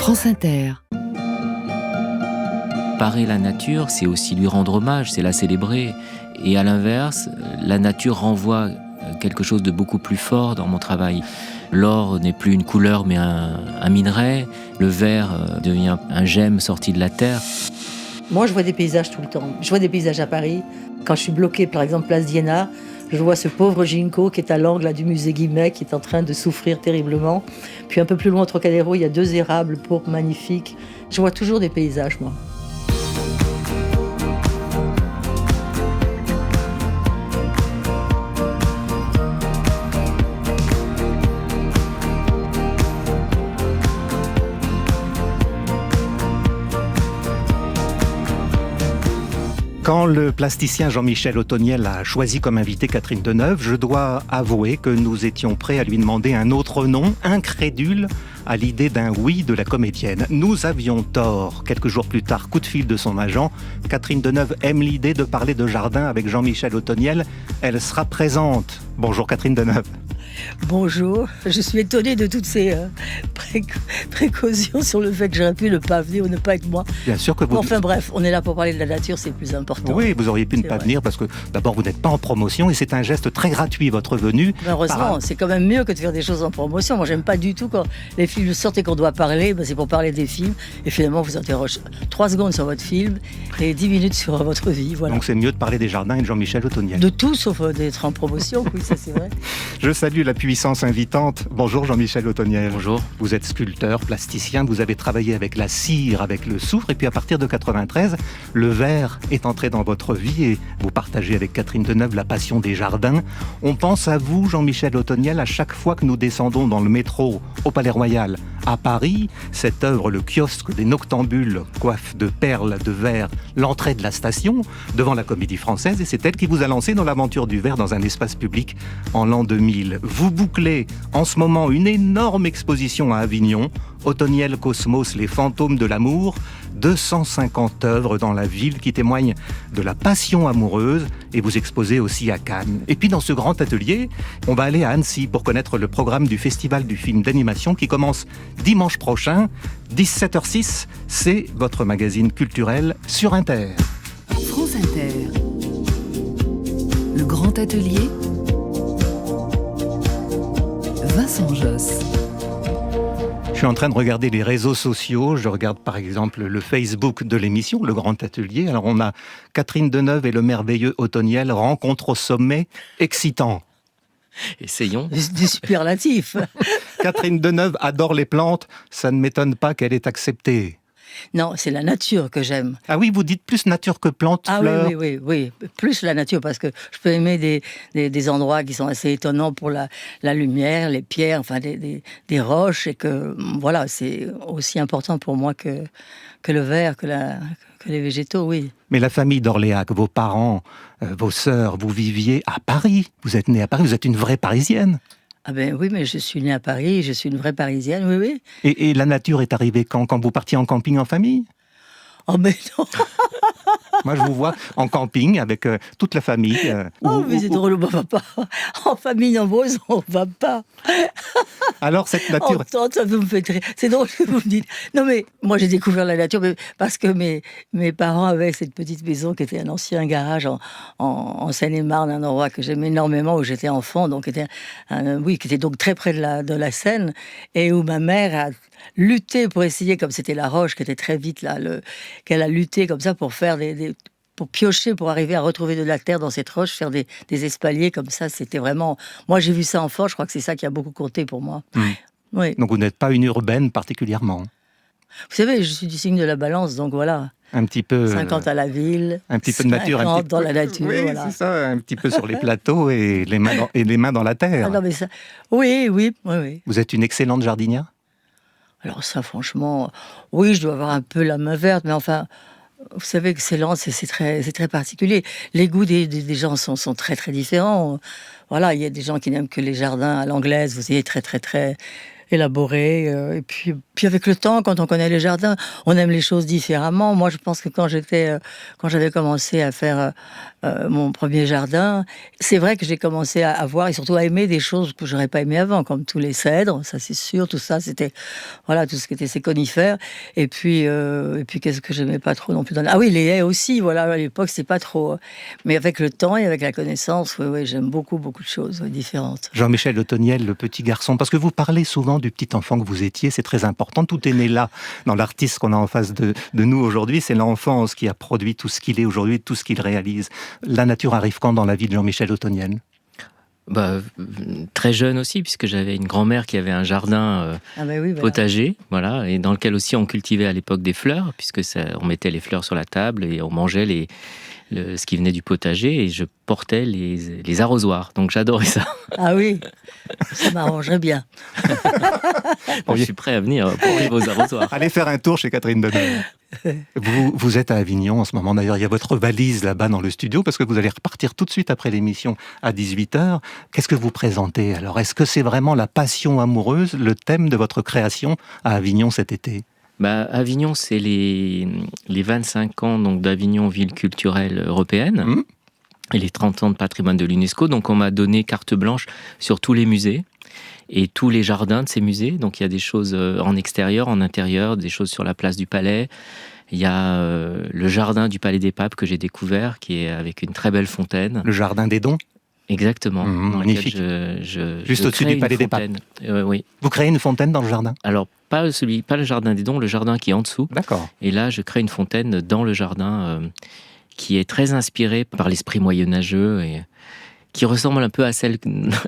France Inter. Parer la nature, c'est aussi lui rendre hommage, c'est la célébrer. Et à l'inverse, la nature renvoie quelque chose de beaucoup plus fort dans mon travail. L'or n'est plus une couleur mais un minerai. Le vert devient un gemme sorti de la terre. Moi, je vois des paysages tout le temps. Je vois des paysages à Paris. Quand je suis bloquée, par exemple, place d'Iéna, je vois ce pauvre Ginko qui est à l'angle du musée Guimet, qui est en train de souffrir terriblement. Puis un peu plus loin, au Trocadéro, il y a 2 érables pourpres magnifiques. Je vois toujours des paysages, moi. Quand le plasticien Jean-Michel Othoniel a choisi comme invité Catherine Deneuve, je dois avouer que nous étions prêts à lui demander un autre nom, incrédule à l'idée d'un oui de la comédienne. Nous avions tort. Quelques jours plus tard, coup de fil de son agent, Catherine Deneuve aime l'idée de parler de jardin avec Jean-Michel Othoniel. Elle sera présente. Bonjour Catherine Deneuve. Bonjour, je suis étonnée de toutes ces précautions sur le fait que j'aurais pu ne pas venir ou ne pas être moi. Bien sûr que vous... Enfin bref, on est là pour parler de la nature, c'est le plus important. Oui, vous auriez pu ne pas venir parce que d'abord vous n'êtes pas en promotion et c'est un geste très gratuit votre venue. Heureusement, c'est quand même mieux que de faire des choses en promotion. Moi j'aime pas du tout quand les films sortent et qu'on doit parler, c'est pour parler des films et finalement vous interrogez 3 secondes sur votre film et 10 minutes sur votre vie. Voilà. Donc c'est mieux de parler des jardins et de Jean-Michel Othoniel. De tout sauf d'être en promotion, oui ça c'est vrai. Je salue la puissance invitante. Bonjour Jean-Michel Othoniel. Bonjour. Vous êtes sculpteur, plasticien, vous avez travaillé avec la cire, avec le soufre, et puis à partir de 93, le verre est entré dans votre vie et vous partagez avec Catherine Deneuve la passion des jardins. On pense à vous, Jean-Michel Othoniel, à chaque fois que nous descendons dans le métro au Palais Royal à Paris. Cette œuvre, le kiosque des Noctambules, coiffe de perles, de verre, l'entrée de la station, devant la Comédie Française, et c'est elle qui vous a lancé dans l'aventure du verre dans un espace public en l'an 2000. Vous bouclez en ce moment une énorme exposition à Avignon, Othoniel Cosmos, les fantômes de l'amour, 250 œuvres dans la ville qui témoignent de la passion amoureuse, et vous exposez aussi à Cannes. Et puis dans ce grand atelier, on va aller à Annecy pour connaître le programme du Festival du film d'animation qui commence dimanche prochain, 17h06, c'est votre magazine culturel sur Inter. France Inter. Le grand atelier. Vincent Josse. Je suis en train de regarder les réseaux sociaux. Je regarde par exemple le Facebook de l'émission, Le Grand Atelier. Alors on a Catherine Deneuve et le merveilleux Othoniel, rencontre au sommet, excitant. Essayons. Du superlatif. Catherine Deneuve adore les plantes, ça ne m'étonne pas qu'elle ait accepté. Non, c'est la nature que j'aime. Ah oui, vous dites plus nature que plantes, fleurs. Oui, plus la nature, parce que je peux aimer des endroits qui sont assez étonnants pour la lumière, les pierres, enfin des roches, et que voilà, c'est aussi important pour moi que le verre, que les végétaux, oui. Mais la famille d'Orléac, vos parents, vos sœurs, vous viviez à Paris. Vous êtes née à Paris, vous êtes une vraie Parisienne. Ah ben oui, mais je suis née à Paris, je suis une vraie Parisienne, oui. Et la nature est arrivée quand vous partiez en camping en famille? Oh mais non. Moi, je vous vois en camping avec toute la famille. Mais c'est drôle, on va pas. En famille nombreuse, on va pas. Alors, cette nature... Ça me fait très... C'est drôle que vous me dites. Non, mais moi, j'ai découvert la nature parce que mes parents avaient cette petite maison qui était un ancien garage en Seine-et-Marne, un endroit que j'aimais énormément, où j'étais enfant, donc qui était donc très près de la Seine, et où ma mère a lutté pour essayer, comme c'était la roche qui était très vite là, qu'elle a lutté comme ça pour faire pour piocher, pour arriver à retrouver de la terre dans cette roche, faire des espaliers comme ça. C'était vraiment... Moi, j'ai vu ça enfant, je crois que c'est ça qui a beaucoup compté pour moi. Oui. Donc vous n'êtes pas une urbaine particulièrement. Vous savez, je suis du signe de la balance, donc voilà. Un petit peu... 50 à la ville, un petit peu de nature, 50 dans la nature. Oui, voilà. c'est ça, un petit peu sur les plateaux et les mains dans la terre. Ah non, mais ça... Oui. Vous êtes une excellente jardinière? Alors ça, franchement, oui, je dois avoir un peu la main verte, mais enfin... Vous savez, excellent, c'est très particulier. Les goûts des gens sont très, très différents. Voilà, il y a des gens qui n'aiment que les jardins à l'anglaise, vous voyez, très, très, très élaboré. Et puis avec le temps, quand on connaît les jardins, on aime les choses différemment. Moi, je pense que quand j'avais commencé à faire mon premier jardin, c'est vrai que j'ai commencé à voir et surtout à aimer des choses que j'aurais pas aimé avant, comme tous les cèdres, ça c'est sûr. Tout ça, c'était voilà, tout ce qui était ces conifères. Et puis qu'est-ce que j'aimais pas trop non plus. Ah oui, les haies aussi. Voilà, à l'époque, c'est pas trop. Mais avec le temps et avec la connaissance, oui, j'aime beaucoup de choses différentes. Jean-Michel Otoniel, le petit garçon, parce que vous parlez souvent du petit enfant que vous étiez, c'est très important. Tout est né là, dans l'artiste qu'on a en face de nous aujourd'hui. C'est l'enfance qui a produit tout ce qu'il est aujourd'hui, tout ce qu'il réalise. La nature arrive quand dans la vie de Jean-Michel Otoniel ? Très jeune aussi, puisque j'avais une grand-mère qui avait un jardin potager, voilà, et dans lequel aussi on cultivait à l'époque des fleurs, puisque on mettait les fleurs sur la table et on mangeait ce qui venait du potager, et je portais les arrosoirs, donc j'adorais ça. Ah oui, ça m'arrangerait bien. Je suis prêt à venir porter vos arrosoirs. Allez faire un tour chez Catherine Deneuve. Vous êtes à Avignon en ce moment, d'ailleurs il y a votre valise là-bas dans le studio, parce que vous allez repartir tout de suite après l'émission à 18h. Qu'est-ce que vous présentez alors ? Est-ce que c'est vraiment la passion amoureuse, le thème de votre création à Avignon cet été ? Avignon, c'est les 25 ans donc, d'Avignon, ville culturelle européenne, et les 30 ans de patrimoine de l'UNESCO. Donc on m'a donné carte blanche sur tous les musées et tous les jardins de ces musées. Donc il y a des choses en extérieur, en intérieur, des choses sur la place du Palais. Il y a le jardin du Palais des Papes que j'ai découvert, qui est avec une très belle fontaine. Le jardin des Dons ? Exactement. Magnifique. Juste au-dessus du Palais des Papes. Oui. Vous créez une fontaine dans le jardin ? Alors, pas le jardin des Dons, le jardin qui est en dessous. D'accord. Et là, je crée une fontaine dans le jardin qui est très inspirée par l'esprit moyenâgeux et qui ressemble un peu à celle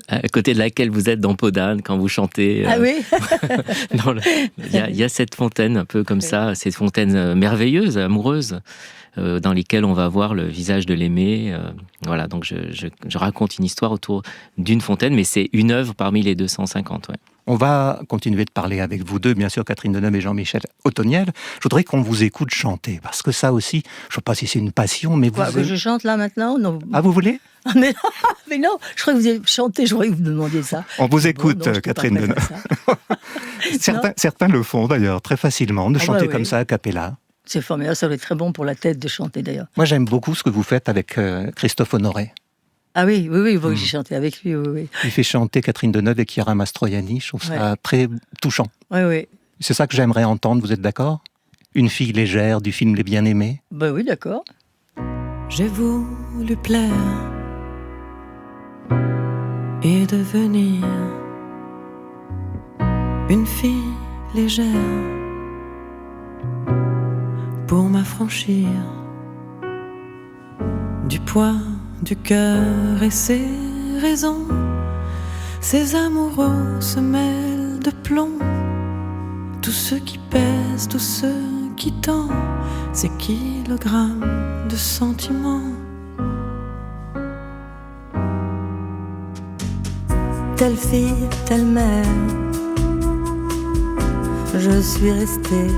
à côté de laquelle vous êtes dans Podane quand vous chantez. Ah oui. Il y a cette fontaine un peu comme ça, cette fontaine merveilleuse, amoureuse, dans lesquelles on va voir le visage de l'aimé. Voilà, donc je raconte une histoire autour d'une fontaine, mais c'est une œuvre parmi les 250. Ouais. On va continuer de parler avec vous deux, bien sûr, Catherine Deneuve et Jean-Michel Otoniel. Je voudrais qu'on vous écoute chanter, parce que ça aussi, je ne sais pas si c'est une passion, mais vous... Que je chante là maintenant ? Non. Ah, vous voulez ? mais non, je croyais que vous avez chanté, je croyais que vous me demandiez ça. On vous écoute, non, Catherine Deneuve. Certains le font d'ailleurs, très facilement, de chanter comme ça a cappella. C'est formidable, ça doit être très bon pour la tête de chanter d'ailleurs. Moi j'aime beaucoup ce que vous faites avec Christophe Honoré. Ah oui, j'ai chanté avec lui, oui. Il fait chanter Catherine Deneuve et Chiara Mastroianni, je trouve ça très touchant. Oui. C'est ça que j'aimerais entendre, vous êtes d'accord ? Une fille légère du film Les Bien-Aimés. Oui, d'accord. J'ai voulu plaire et devenir une fille légère pour m'affranchir du poids du cœur et ses raisons. Ces amoureux se mêlent de plomb. Tout ce qui pèse, tout ce qui tend, ces kilogrammes de sentiments. Telle fille, telle mère, je suis restée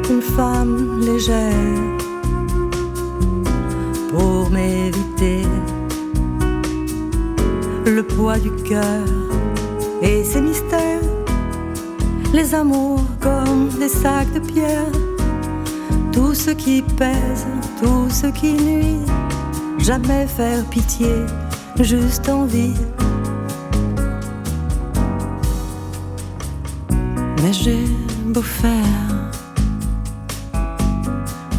une femme légère pour m'éviter le poids du cœur et ses mystères, les amours comme des sacs de pierre, tout ce qui pèse, tout ce qui nuit, jamais faire pitié, juste envie. Mais j'ai beau faire,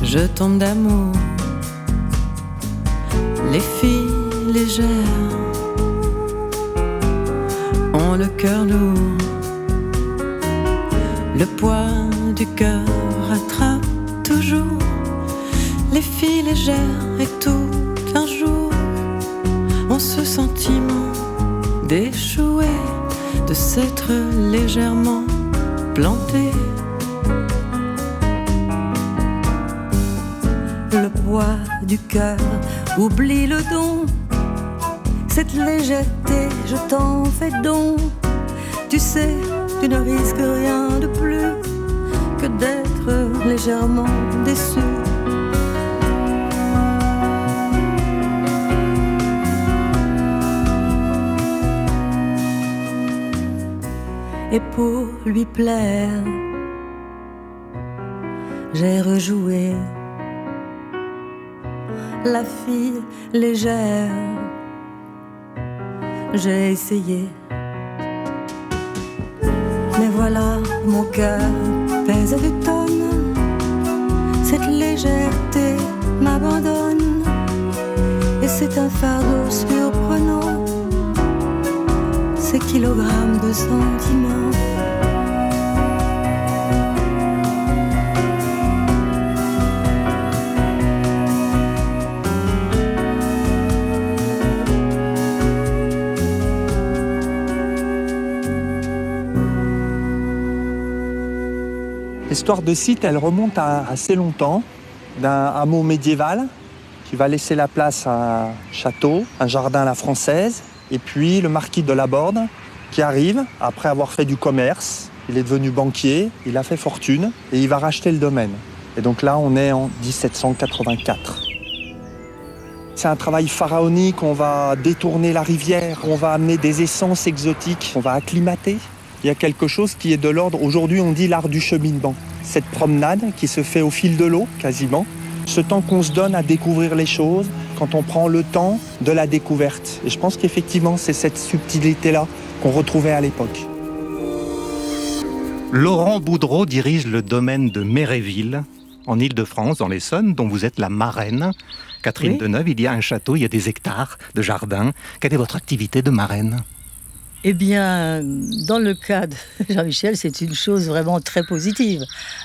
je tombe d'amour. Les filles légères ont le cœur lourd. Le poids du cœur rattrape toujours les filles légères et tout un jour ont ce sentiment d'échouer, de s'être légèrement planté. Le poids du cœur oublie le don, cette légèreté je t'en fais don. Tu sais, tu ne risques rien de plus que d'être légèrement déçu. Et pour lui plaire, j'ai rejoué la fille légère. J'ai essayé, mais voilà, mon cœur pèse des tonnes. Cette légèreté m'abandonne, et c'est un fardeau surprenant, ces kilogrammes de sentiments. L'histoire de Cîtes, elle remonte à assez longtemps, d'un hameau médiéval qui va laisser la place à un château, un jardin à la française, et puis le marquis de Laborde qui arrive après avoir fait du commerce. Il est devenu banquier, il a fait fortune et il va racheter le domaine. Et donc là, on est en 1784. C'est un travail pharaonique, on va détourner la rivière, on va amener des essences exotiques, on va acclimater. Il y a quelque chose qui est de l'ordre, aujourd'hui on dit l'art du cheminement. Cette promenade qui se fait au fil de l'eau, quasiment. Ce temps qu'on se donne à découvrir les choses, quand on prend le temps de la découverte. Et je pense qu'effectivement, c'est cette subtilité-là qu'on retrouvait à l'époque. Laurent Boudreau dirige le domaine de Méréville, en Île-de-France, dans l'Essonne, dont vous êtes la marraine. Catherine Oui. Deneuve, il y a un château, il y a des hectares de jardin. Quelle est votre activité de marraine ? Eh bien, dans le cas de Jean-Michel, c'est une chose vraiment très positive.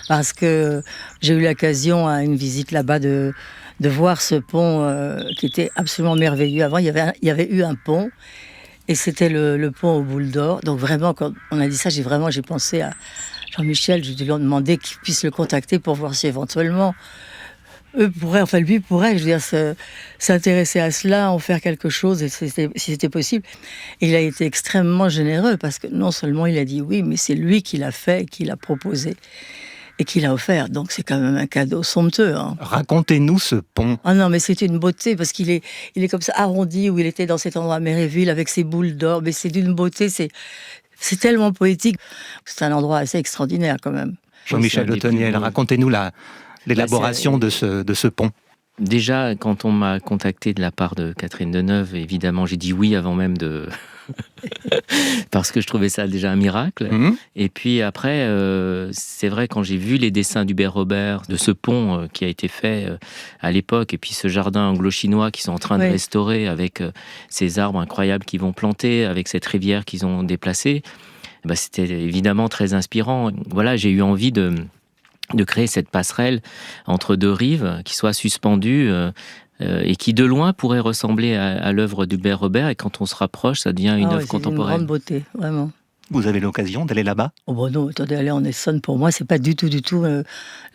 Parce que j'ai eu l'occasion à une visite là-bas de voir ce pont qui était absolument merveilleux. Avant, il y avait eu un pont. Et c'était le pont aux boules d'or. Donc vraiment, quand on a dit ça, j'ai pensé à Jean-Michel. Je lui ai demandé qu'il puisse le contacter pour voir si éventuellement lui pourrait, je veux dire, s'intéresser à cela, en faire quelque chose, si c'était possible. Et il a été extrêmement généreux parce que non seulement il a dit oui, mais c'est lui qui l'a fait, qui l'a proposé et qui l'a offert. Donc c'est quand même un cadeau somptueux. Hein. Racontez-nous ce pont. Ah non, mais c'est une beauté parce qu'il est comme ça arrondi, où il était dans cet endroit à Méréville avec ses boules d'or. Mais c'est d'une beauté, c'est tellement poétique. C'est un endroit assez extraordinaire quand même. Jean-Michel Le Teniel, racontez-nous l'élaboration de ce pont. Déjà, quand on m'a contacté de la part de Catherine Deneuve, évidemment, j'ai dit oui avant même de... parce que je trouvais ça déjà un miracle. Mmh. Et puis après, c'est vrai, quand j'ai vu les dessins d'Hubert Robert, de ce pont qui a été fait à l'époque, et puis ce jardin anglo-chinois qu'ils sont en train de restaurer avec ces arbres incroyables qu'ils vont planter, avec cette rivière qu'ils ont déplacée, c'était évidemment très inspirant. Voilà, j'ai eu envie de créer cette passerelle entre deux rives qui soit suspendue et qui de loin pourrait ressembler à l'œuvre d'Hubert Robert, et quand on se rapproche, ça devient une œuvre contemporaine. C'est une grande beauté, vraiment. Vous avez l'occasion d'aller là-bas ? Oh bon non, attendez, aller en Essonne, pour moi, c'est pas du tout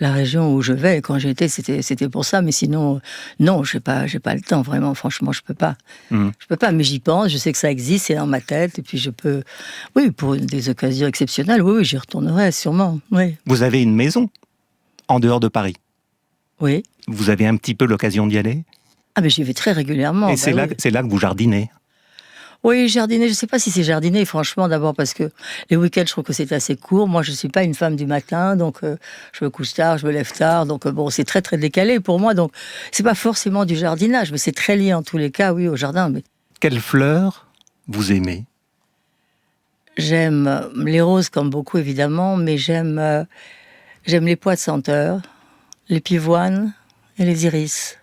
la région où je vais. Quand j'y étais, c'était pour ça, mais sinon, non, j'ai pas le temps, vraiment, franchement, je peux pas. Je peux pas, mais j'y pense, je sais que ça existe, c'est dans ma tête, et puis je peux, oui, pour des occasions exceptionnelles, oui, j'y retournerai, sûrement, oui. Vous avez une maison en dehors de Paris ? Oui. Vous avez un petit peu l'occasion d'y aller ? Ah, mais j'y vais très régulièrement. Et c'est là que vous jardinez ? Oui, jardiner, je ne sais pas si c'est jardiner, franchement, d'abord parce que les week-ends, je trouve que c'est assez court. Moi, je ne suis pas une femme du matin, donc je me couche tard, je me lève tard, donc bon, c'est très, très décalé pour moi. Donc, c'est pas forcément du jardinage, mais c'est très lié en tous les cas, oui, au jardin. Mais... Quelles fleurs vous aimez ? J'aime les roses, comme beaucoup, évidemment, mais j'aime les pois de senteur, les pivoines et les iris.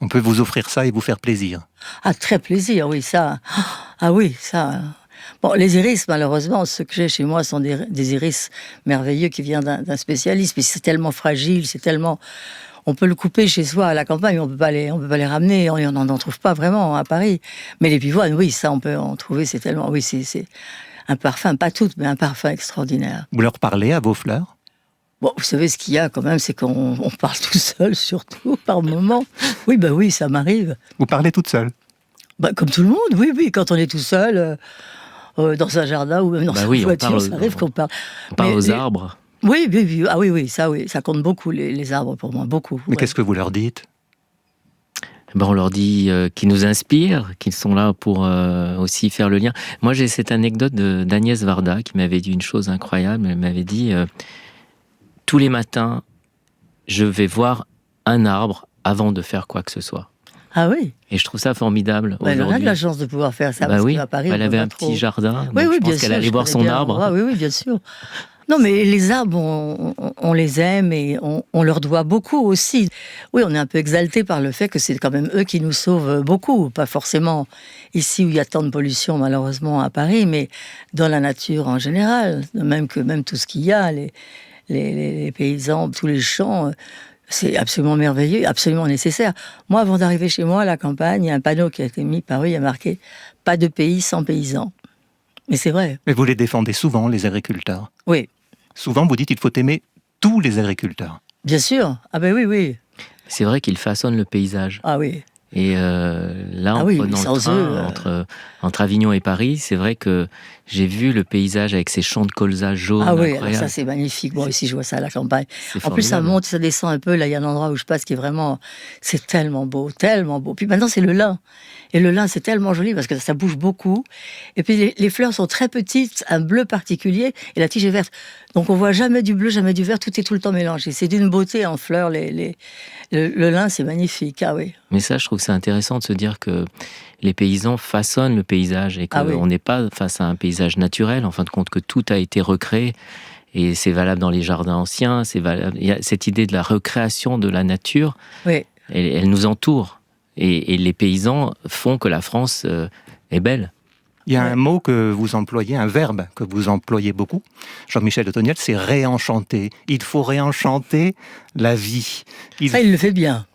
On peut vous offrir ça et vous faire plaisir. Ah, très plaisir, oui, ça. Ah oui, ça. Bon, les iris, malheureusement, ceux que j'ai chez moi sont des iris merveilleux qui viennent d'un spécialiste, mais c'est tellement fragile, c'est tellement... On peut le couper chez soi à la campagne, mais on peut pas les ramener, on n'en trouve pas vraiment à Paris. Mais les pivoines, oui, ça, on peut en trouver, c'est tellement... Oui, c'est un parfum, pas toutes, mais un parfum extraordinaire. Vous leur parlez à vos fleurs ? Bon, vous savez, ce qu'il y a quand même, c'est qu'on parle tout seul, surtout, par moment. Oui, oui, ça m'arrive. Vous parlez toute seule ? Comme tout le monde, oui, quand on est tout seul, dans un jardin ou même dans sa voiture, ça arrive qu'on parle. On parle aux arbres. Oui, ça compte beaucoup, les arbres pour moi, beaucoup. Mais qu'est-ce que vous leur dites ? On leur dit qu'ils nous inspirent, qu'ils sont là pour aussi faire le lien. Moi, j'ai cette anecdote d'Agnès Varda qui m'avait dit une chose incroyable. Elle m'avait dit tous les matins, je vais voir un arbre avant de faire quoi que ce soit. Ah oui. Et je trouve ça formidable. Elle a de la chance de pouvoir faire ça. Parce Oui, qu'à Paris, elle avait un petit jardin. Oui, donc je bien pense qu'elle sûr, allait voir son arbre. Ah, oui, bien sûr. Non, mais les arbres, on les aime et on leur doit beaucoup aussi. Oui, on est un peu exalté par le fait que c'est quand même eux qui nous sauvent beaucoup. Pas forcément ici où il y a tant de pollution, malheureusement, à Paris, mais dans la nature en général. Même tout ce qu'il y a, les paysans, tous les champs, c'est absolument merveilleux, absolument nécessaire. Moi, avant d'arriver chez moi, à la campagne, il y a un panneau qui a été mis par eux, il y a marqué « Pas de pays sans paysans ». Mais c'est vrai. Mais vous les défendez souvent, les agriculteurs. Oui. Souvent, vous dites qu'il faut aimer tous les agriculteurs. Bien sûr. Ah ben oui. C'est vrai qu'ils façonnent le paysage. Ah oui. Et là, en prenant le train entre Avignon et Paris, c'est vrai que j'ai vu le paysage avec ses champs de colza jaunes. Ah oui, incroyables. alors ça c'est magnifique. Moi aussi, je vois ça à la campagne. C'est en plus, ça formidable. monte, ça descend un peu. Là, il y a un endroit où je passe qui est vraiment... C'est tellement beau, tellement beau. Puis maintenant, c'est le lin. Et le lin, c'est tellement joli parce que ça bouge beaucoup. Et puis, les fleurs sont très petites, un bleu particulier, et la tige est verte. Donc, on voit jamais du bleu, jamais du vert. Tout est tout le temps mélangé. C'est d'une beauté en fleurs. Le lin, c'est magnifique. Ah oui. Mais ça, je trouve que c'est intéressant de se dire que les paysans façonnent le paysage et qu'on n'est pas face à un paysage naturel, en fin de compte que tout a été recréé. Et c'est valable dans les jardins anciens, c'est valable. Il y a cette idée de la recréation de la nature, elle nous entoure. Et les paysans font que la France est belle. Il y a un mot que vous employez, un verbe que vous employez beaucoup, Jean-Michel Otoniel, c'est réenchanter. Il faut réenchanter la vie. Ça, il le fait bien.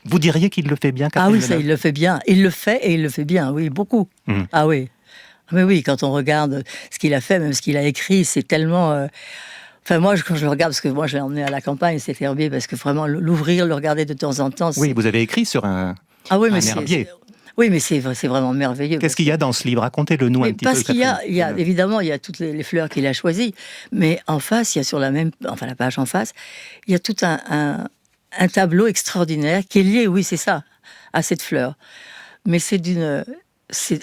Vous diriez qu'il le fait bien, Catherine Ah oui, Deneuve ? ça, il le fait bien. Il le fait et il le fait bien, oui, beaucoup. Ah oui. Mais oui, quand on regarde ce qu'il a fait, même ce qu'il a écrit, c'est tellement... Enfin, moi, quand je le regarde, parce que moi, je l'ai emmené à la campagne, cet herbier, parce que vraiment, l'ouvrir, le regarder de temps en temps... Oui, vous avez écrit sur un herbier. Oui, mais c'est vraiment merveilleux. Qu'est-ce qu'il y a dans ce livre ? Racontez-le-nous un petit peu. Parce qu'il y a évidemment, il y a toutes les fleurs qu'il a choisies, mais en face, il y a sur la page en face, il y a tout un tableau extraordinaire qui est lié, oui, c'est ça, à cette fleur. Mais c'est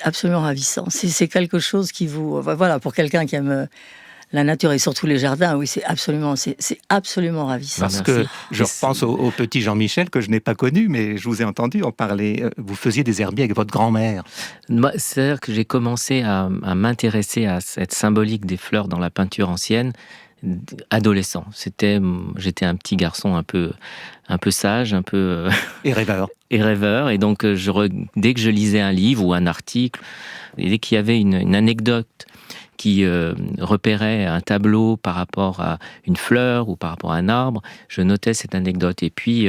absolument ravissant. C'est quelque chose qui vous... Voilà, pour quelqu'un qui aime la nature et surtout les jardins, oui, c'est absolument ravissant. Parce que je repense au petit Jean-Michel que je n'ai pas connu, mais je vous ai entendu en parler. Vous faisiez des herbiers avec votre grand-mère. C'est-à-dire que j'ai commencé à m'intéresser à cette symbolique des fleurs dans la peinture ancienne adolescent. J'étais un petit garçon un peu sage, un peu... Et rêveur. Et donc, dès que je lisais un livre ou un article, et dès qu'il y avait une anecdote qui repérait un tableau par rapport à une fleur ou par rapport à un arbre, je notais cette anecdote. Et puis,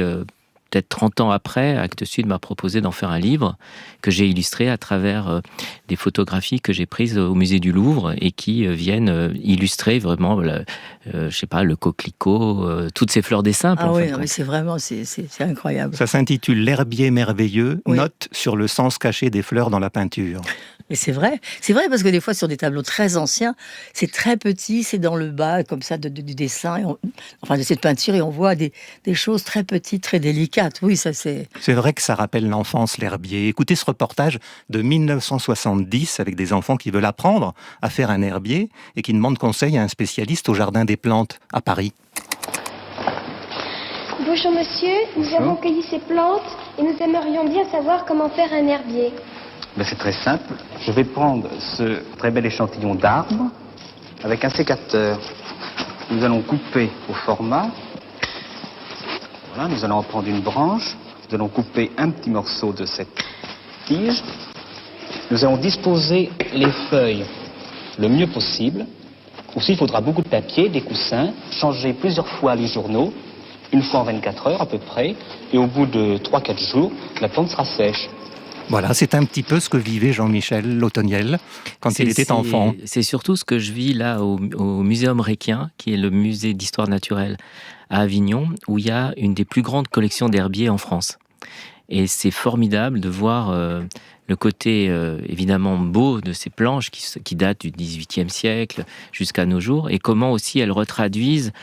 peut-être 30 ans après, Actes Sud m'a proposé d'en faire un livre que j'ai illustré à travers des photographies que j'ai prises au musée du Louvre et qui viennent illustrer vraiment, le coquelicot, toutes ces fleurs des simples. Ah oui, mais c'est vraiment, c'est incroyable. Ça s'intitule L'herbier merveilleux, note sur le sens caché des fleurs dans la peinture. Et c'est vrai parce que des fois sur des tableaux très anciens, c'est très petit, c'est dans le bas comme ça du dessin, de cette peinture, et on voit des choses très petites, très délicates. Oui, ça c'est... C'est vrai que ça rappelle l'enfance, l'herbier. Écoutez ce reportage de 1970 avec des enfants qui veulent apprendre à faire un herbier et qui demandent conseil à un spécialiste au Jardin des Plantes à Paris. Bonjour monsieur, nous avons cueilli ces plantes et nous aimerions bien savoir comment faire un herbier. C'est très simple. Je vais prendre ce très bel échantillon d'arbres avec un sécateur. Nous allons couper au format. Voilà, nous allons en prendre une branche. Nous allons couper un petit morceau de cette tige. Nous allons disposer les feuilles le mieux possible. Aussi, il faudra beaucoup de papier, des coussins, changer plusieurs fois les journaux, une fois en 24 heures à peu près, et au bout de 3-4 jours, la plante sera sèche. Voilà, c'est un petit peu ce que vivait Jean-Michel Otoniel quand il était enfant. C'est surtout ce que je vis là au Muséum Requien, qui est le musée d'histoire naturelle à Avignon, où il y a une des plus grandes collections d'herbiers en France. Et c'est formidable de voir le côté évidemment beau de ces planches qui datent du XVIIIe siècle jusqu'à nos jours, et comment aussi elles retraduisent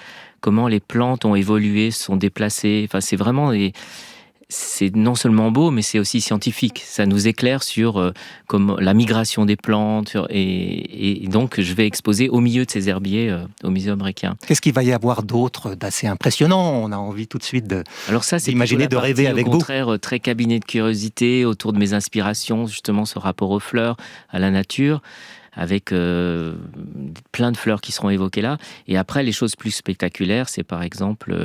comment les plantes ont évolué, se sont déplacées. Enfin, c'est vraiment c'est non seulement beau, mais c'est aussi scientifique. Ça nous éclaire sur comme la migration des plantes. Et donc, je vais exposer au milieu de ces herbiers au Muséum Requien. Qu'est-ce qu'il va y avoir d'autre d'assez impressionnant? On a envie tout de suite Alors ça, c'est d'imaginer, de rêver avec vous. Au contraire, très cabinet de curiosité autour de mes inspirations, justement ce rapport aux fleurs, à la nature, avec plein de fleurs qui seront évoquées là. Et après, les choses plus spectaculaires, c'est par exemple,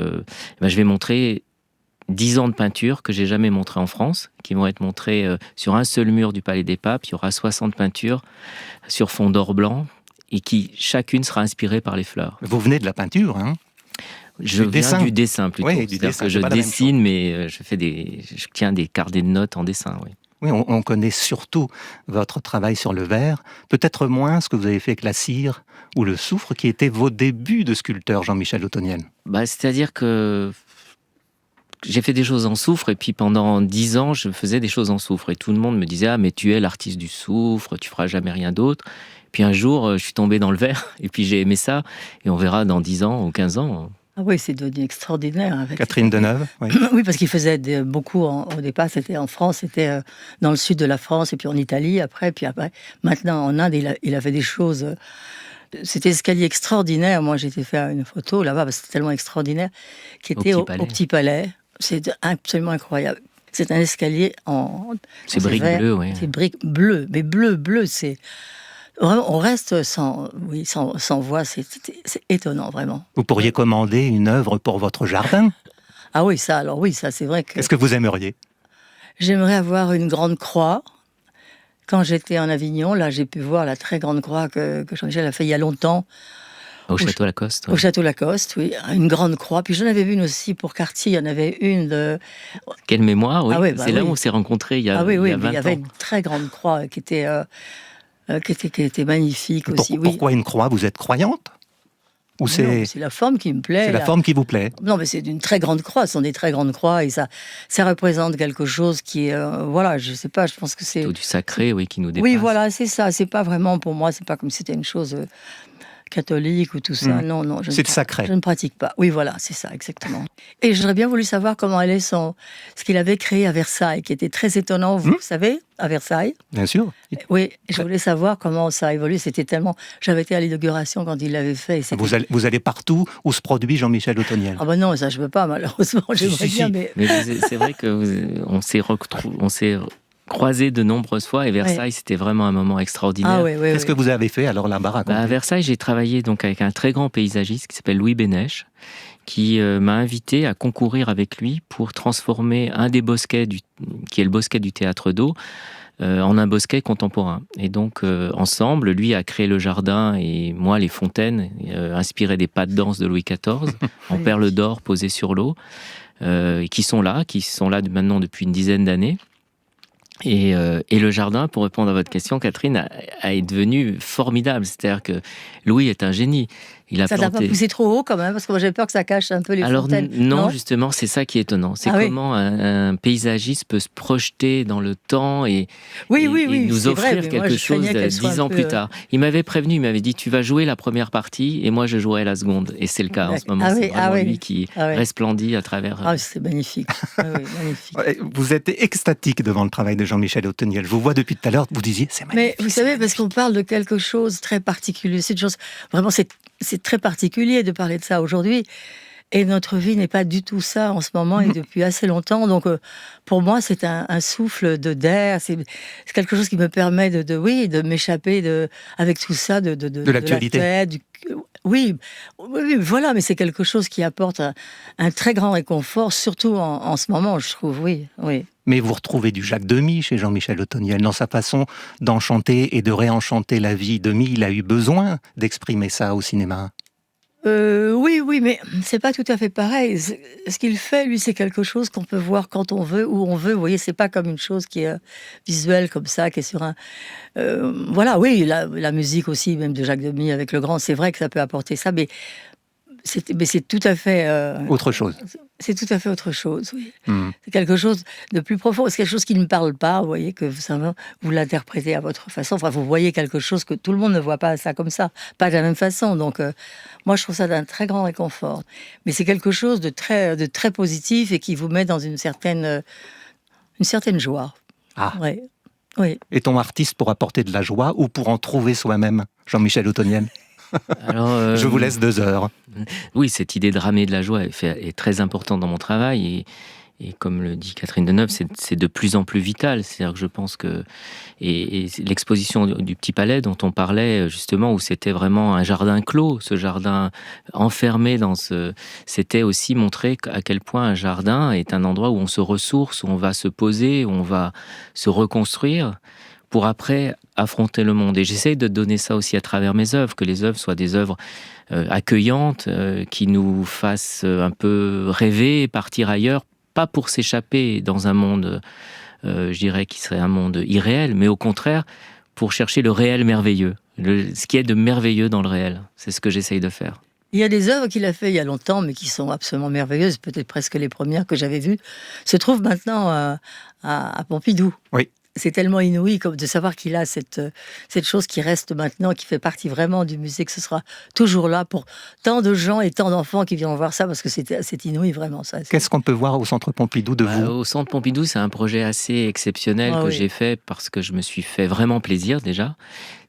je vais montrer 10 ans de peinture que j'ai jamais montré en France, qui vont être montrées sur un seul mur du Palais des Papes. Il y aura 60 peintures sur fond d'or blanc et qui chacune sera inspirée par les fleurs. Vous venez de la peinture, hein? Je viens du dessin plutôt. Oui, C'est-à-dire que je dessine, mais je tiens des carnets de notes en dessin, oui. Oui, on connaît surtout votre travail sur le verre, peut-être moins ce que vous avez fait avec la cire ou le soufre, qui étaient vos débuts de sculpteur, Jean-Michel Ottoniel. C'est-à-dire que j'ai fait des choses en soufre, et puis pendant 10 ans, je faisais des choses en soufre. Et tout le monde me disait « Ah, mais tu es l'artiste du soufre, tu feras jamais rien d'autre. » Puis un jour, je suis tombé dans le verre, et puis j'ai aimé ça. Et on verra dans 10 ans ou 15 ans. Ah oui, c'est devenu extraordinaire. Avec Catherine Deneuve, oui. Oui, parce qu'il faisait beaucoup, au départ, c'était en France, c'était dans le sud de la France, et puis en Italie, après. Maintenant, en Inde, il a fait des choses... Cet escalier extraordinaire, moi j'ai été faire une photo là-bas, parce que c'était tellement extraordinaire, qui était au Petit Palais. C'est absolument incroyable. C'est un escalier en... C'est briques bleues, oui. C'est briques bleues, mais bleu, c'est... Vraiment, on reste sans voix, c'est étonnant, vraiment. Vous pourriez commander une œuvre pour votre jardin? Ah oui, ça c'est vrai que... Qu'est-ce que vous aimeriez? J'aimerais avoir une grande croix. Quand j'étais en Avignon, là, j'ai pu voir la très grande croix que Jean-Michel a fait il y a longtemps. Au Château Lacoste. Au Château Lacoste, oui. Une grande croix. Puis j'en avais vu une aussi pour Cartier. Il y en avait une de... Quelle mémoire, oui. Ah oui, c'est là où on s'est rencontrés il y a 20 ans. Il y avait une très grande croix qui était magnifique aussi. Pourquoi une croix? Vous êtes croyante? Ou c'est la forme qui me plaît. C'est la forme qui vous plaît? Non, mais c'est d'une très grande croix. Ce sont des très grandes croix et ça représente quelque chose qui est... voilà, je sais pas, je pense que c'est... Plutôt du sacré, oui, qui nous dépasse. Oui, voilà, c'est ça. C'est pas vraiment, pour moi, c'est pas comme si c'était une chose catholique ou tout ça. Non. C'est sacré. Je ne pratique pas. Oui, voilà, c'est ça, exactement. Et j'aurais bien voulu savoir comment allait ce qu'il avait créé à Versailles, qui était très étonnant, vous savez, à Versailles. Bien sûr. Oui, je voulais savoir comment ça a évolué. C'était tellement... J'avais été à l'inauguration quand il l'avait fait. Et vous allez partout où se produit Jean-Michel Ottoniel. Ah ben non, ça je peux pas, malheureusement. J'aimerais bien, mais c'est vrai qu'on s'est croisés de nombreuses fois, et Versailles, c'était vraiment un moment extraordinaire. Ah, oui, Qu'est-ce que vous avez fait alors là-bas? À Versailles, j'ai travaillé donc avec un très grand paysagiste qui s'appelle Louis Bénèche, qui m'a invité à concourir avec lui pour transformer un des bosquets, qui est le bosquet du Théâtre d'Eau, en un bosquet contemporain. Et donc, ensemble, lui a créé le jardin et moi, les fontaines, inspirées des pas de danse de Louis XIV, en perles d'or posées sur l'eau, qui sont là maintenant depuis une dizaine d'années. Et le jardin, pour répondre à votre question, Catherine, est devenu formidable. C'est-à-dire que Louis est un génie. Ça t'a pas poussé trop haut quand même, parce que moi j'avais peur que ça cache un peu les fontaines. Non, justement, c'est ça qui est étonnant. C'est comment un paysagiste peut se projeter dans le temps et nous offrir quelque chose 10 ans plus tard. Il m'avait prévenu, il m'avait dit, tu vas jouer la première partie et moi je jouerai la seconde. Et c'est le cas en ce moment. C'est vraiment lui qui resplendit à travers... Ah, c'est magnifique. Magnifique. Vous êtes extatique devant le travail de Jean-Michel Ottoniel. Je vous vois depuis tout à l'heure, vous disiez, c'est magnifique. Mais vous savez, parce qu'on parle de quelque chose de très particulier. C'est une chose... Vraiment, c'est très particulier de parler de ça aujourd'hui. Et notre vie n'est pas du tout ça en ce moment et depuis assez longtemps. Donc, pour moi, c'est un souffle d'air. C'est quelque chose qui me permet de m'échapper avec tout ça, de l'actualité. Oui, voilà, mais c'est quelque chose qui apporte un très grand réconfort, surtout en ce moment, je trouve, oui. Mais vous retrouvez du Jacques Demy chez Jean-Michel Ottoniel, dans sa façon d'enchanter et de réenchanter la vie. Demy, il a eu besoin d'exprimer ça au cinéma. Oui, mais c'est pas tout à fait pareil. Ce qu'il fait, lui, c'est quelque chose qu'on peut voir quand on veut, où on veut. Vous voyez, c'est pas comme une chose qui est visuelle comme ça, qui est sur un... voilà, oui, la musique aussi, même de Jacques Demy avec Le Grand, c'est vrai que ça peut apporter ça, mais Mais c'est tout à fait... Autre chose. C'est tout à fait autre chose, oui. C'est quelque chose de plus profond. C'est quelque chose qui ne me parle pas, vous voyez, que vous l'interprétez à votre façon. Enfin, vous voyez quelque chose que tout le monde ne voit pas ça comme ça, pas de la même façon. Donc, moi, je trouve ça d'un très grand réconfort. Mais c'est quelque chose de très positif et qui vous met dans une certaine joie. Ah. Ouais. Oui. Est-on artiste pour apporter de la joie ou pour en trouver soi-même, Jean-Michel Ottoniel? Alors, je vous laisse 2 heures. Oui, cette idée de ramer de la joie est très importante dans mon travail et comme le dit Catherine Deneuve, c'est de plus en plus vital. C'est-à-dire que je pense que et l'exposition du Petit Palais dont on parlait justement, où c'était vraiment un jardin clos, ce jardin enfermé c'était aussi montrer à quel point un jardin est un endroit où on se ressource, où on va se poser, où on va se reconstruire pour après affronter le monde. Et j'essaye de donner ça aussi à travers mes œuvres, que les œuvres soient des œuvres accueillantes, qui nous fassent un peu rêver, partir ailleurs, pas pour s'échapper dans un monde, je dirais, qui serait un monde irréel, mais au contraire, pour chercher le réel merveilleux, ce qui est de merveilleux dans le réel. C'est ce que j'essaye de faire. Il y a des œuvres qu'il a fait il y a longtemps, mais qui sont absolument merveilleuses, peut-être presque les premières que j'avais vues, se trouvent maintenant à Pompidou. Oui. C'est tellement inouï comme de savoir qu'il a cette chose qui reste maintenant, qui fait partie vraiment du musée, que ce sera toujours là pour tant de gens et tant d'enfants qui viennent voir ça, parce que c'est inouï vraiment ça. Qu'est-ce qu'on peut voir au Centre Pompidou de vous? Au Centre Pompidou, c'est un projet assez exceptionnel que j'ai fait parce que je me suis fait vraiment plaisir déjà.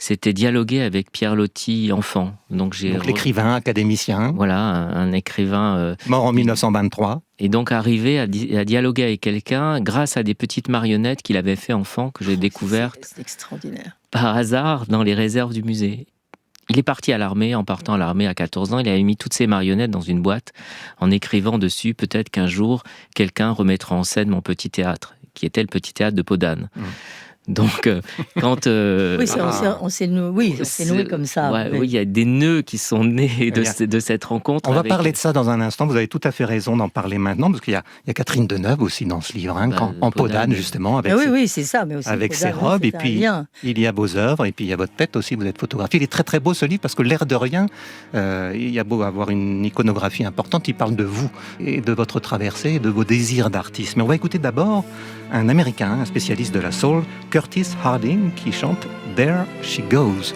C'était dialoguer avec Pierre Loti, enfant. Donc l'écrivain, académicien. Voilà, un écrivain... mort en 1923. Et donc arriver à dialoguer avec quelqu'un grâce à des petites marionnettes qu'il avait fait enfant, que j'ai découvertes c'est extraordinaire. Par hasard dans les réserves du musée. Il est parti à l'armée. En partant à l'armée à 14 ans, il avait mis toutes ces marionnettes dans une boîte en écrivant dessus, peut-être qu'un jour, quelqu'un remettra en scène mon petit théâtre, qui était le petit théâtre de Podane. Donc, quand... oui, on s'est noué comme ça. Ouais, oui, il y a des nœuds qui sont nés de cette rencontre. On va parler de ça dans un instant. Vous avez tout à fait raison d'en parler maintenant, parce qu'il y a Catherine Deneuve aussi dans ce livre, en Podane, justement, avec, c'est ça, mais aussi avec Podane, ses robes. Et puis, il y a vos œuvres, et puis il y a votre tête aussi, vous êtes photographiée. Il est très très beau ce livre, parce que l'air de rien, il y a beau avoir une iconographie importante, il parle de vous, et de votre traversée, et de vos désirs d'artiste. Mais on va écouter d'abord un Américain, un spécialiste de la soul, Curtis Harding, qui chante « There She Goes ».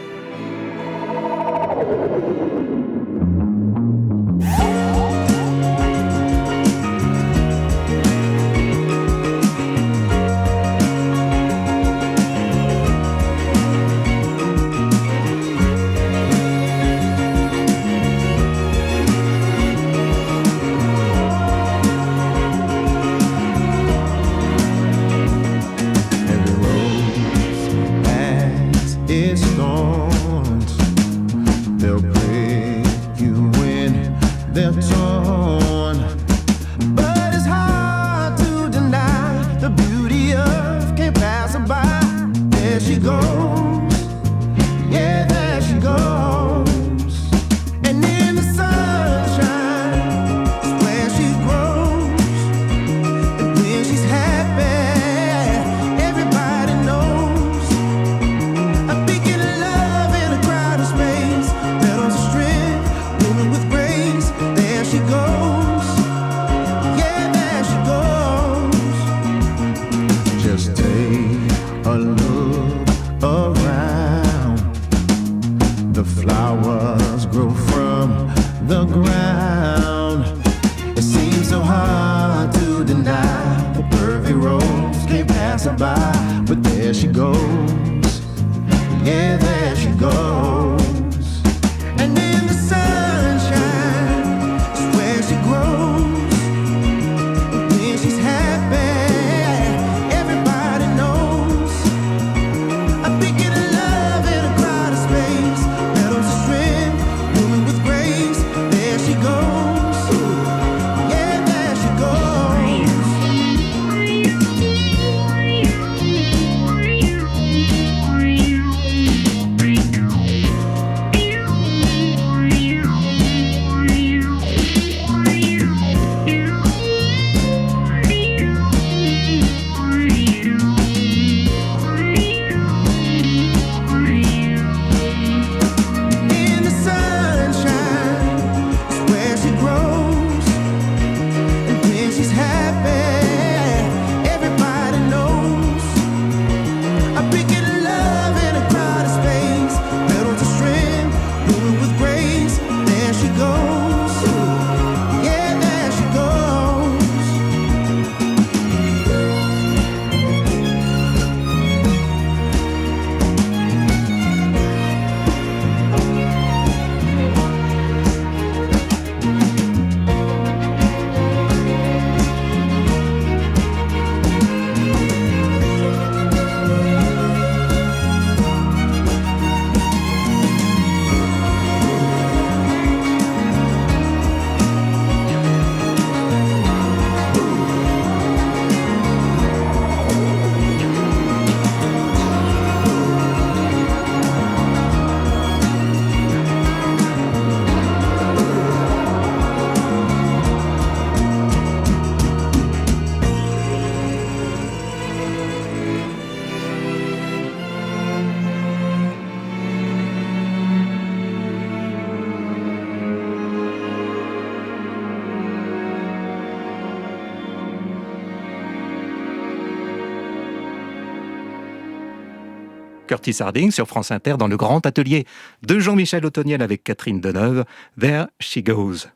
Curtis Harding sur France Inter dans le grand atelier de Jean-Michel Ottoniel avec Catherine Deneuve, There She Goes.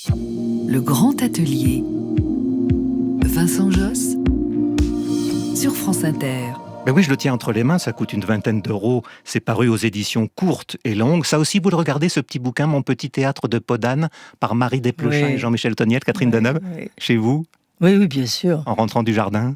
Le grand atelier. Vincent Josse sur France Inter. Ben oui, je le tiens entre les mains, ça coûte une 20aine d'euros. C'est paru aux éditions courtes et longues. Ça aussi, vous le regardez, ce petit bouquin, Mon petit théâtre de Podane, par Marie Desplechin et Jean-Michel Ottoniel, Catherine Deneuve, chez vous, Oui, bien sûr. en rentrant du jardin.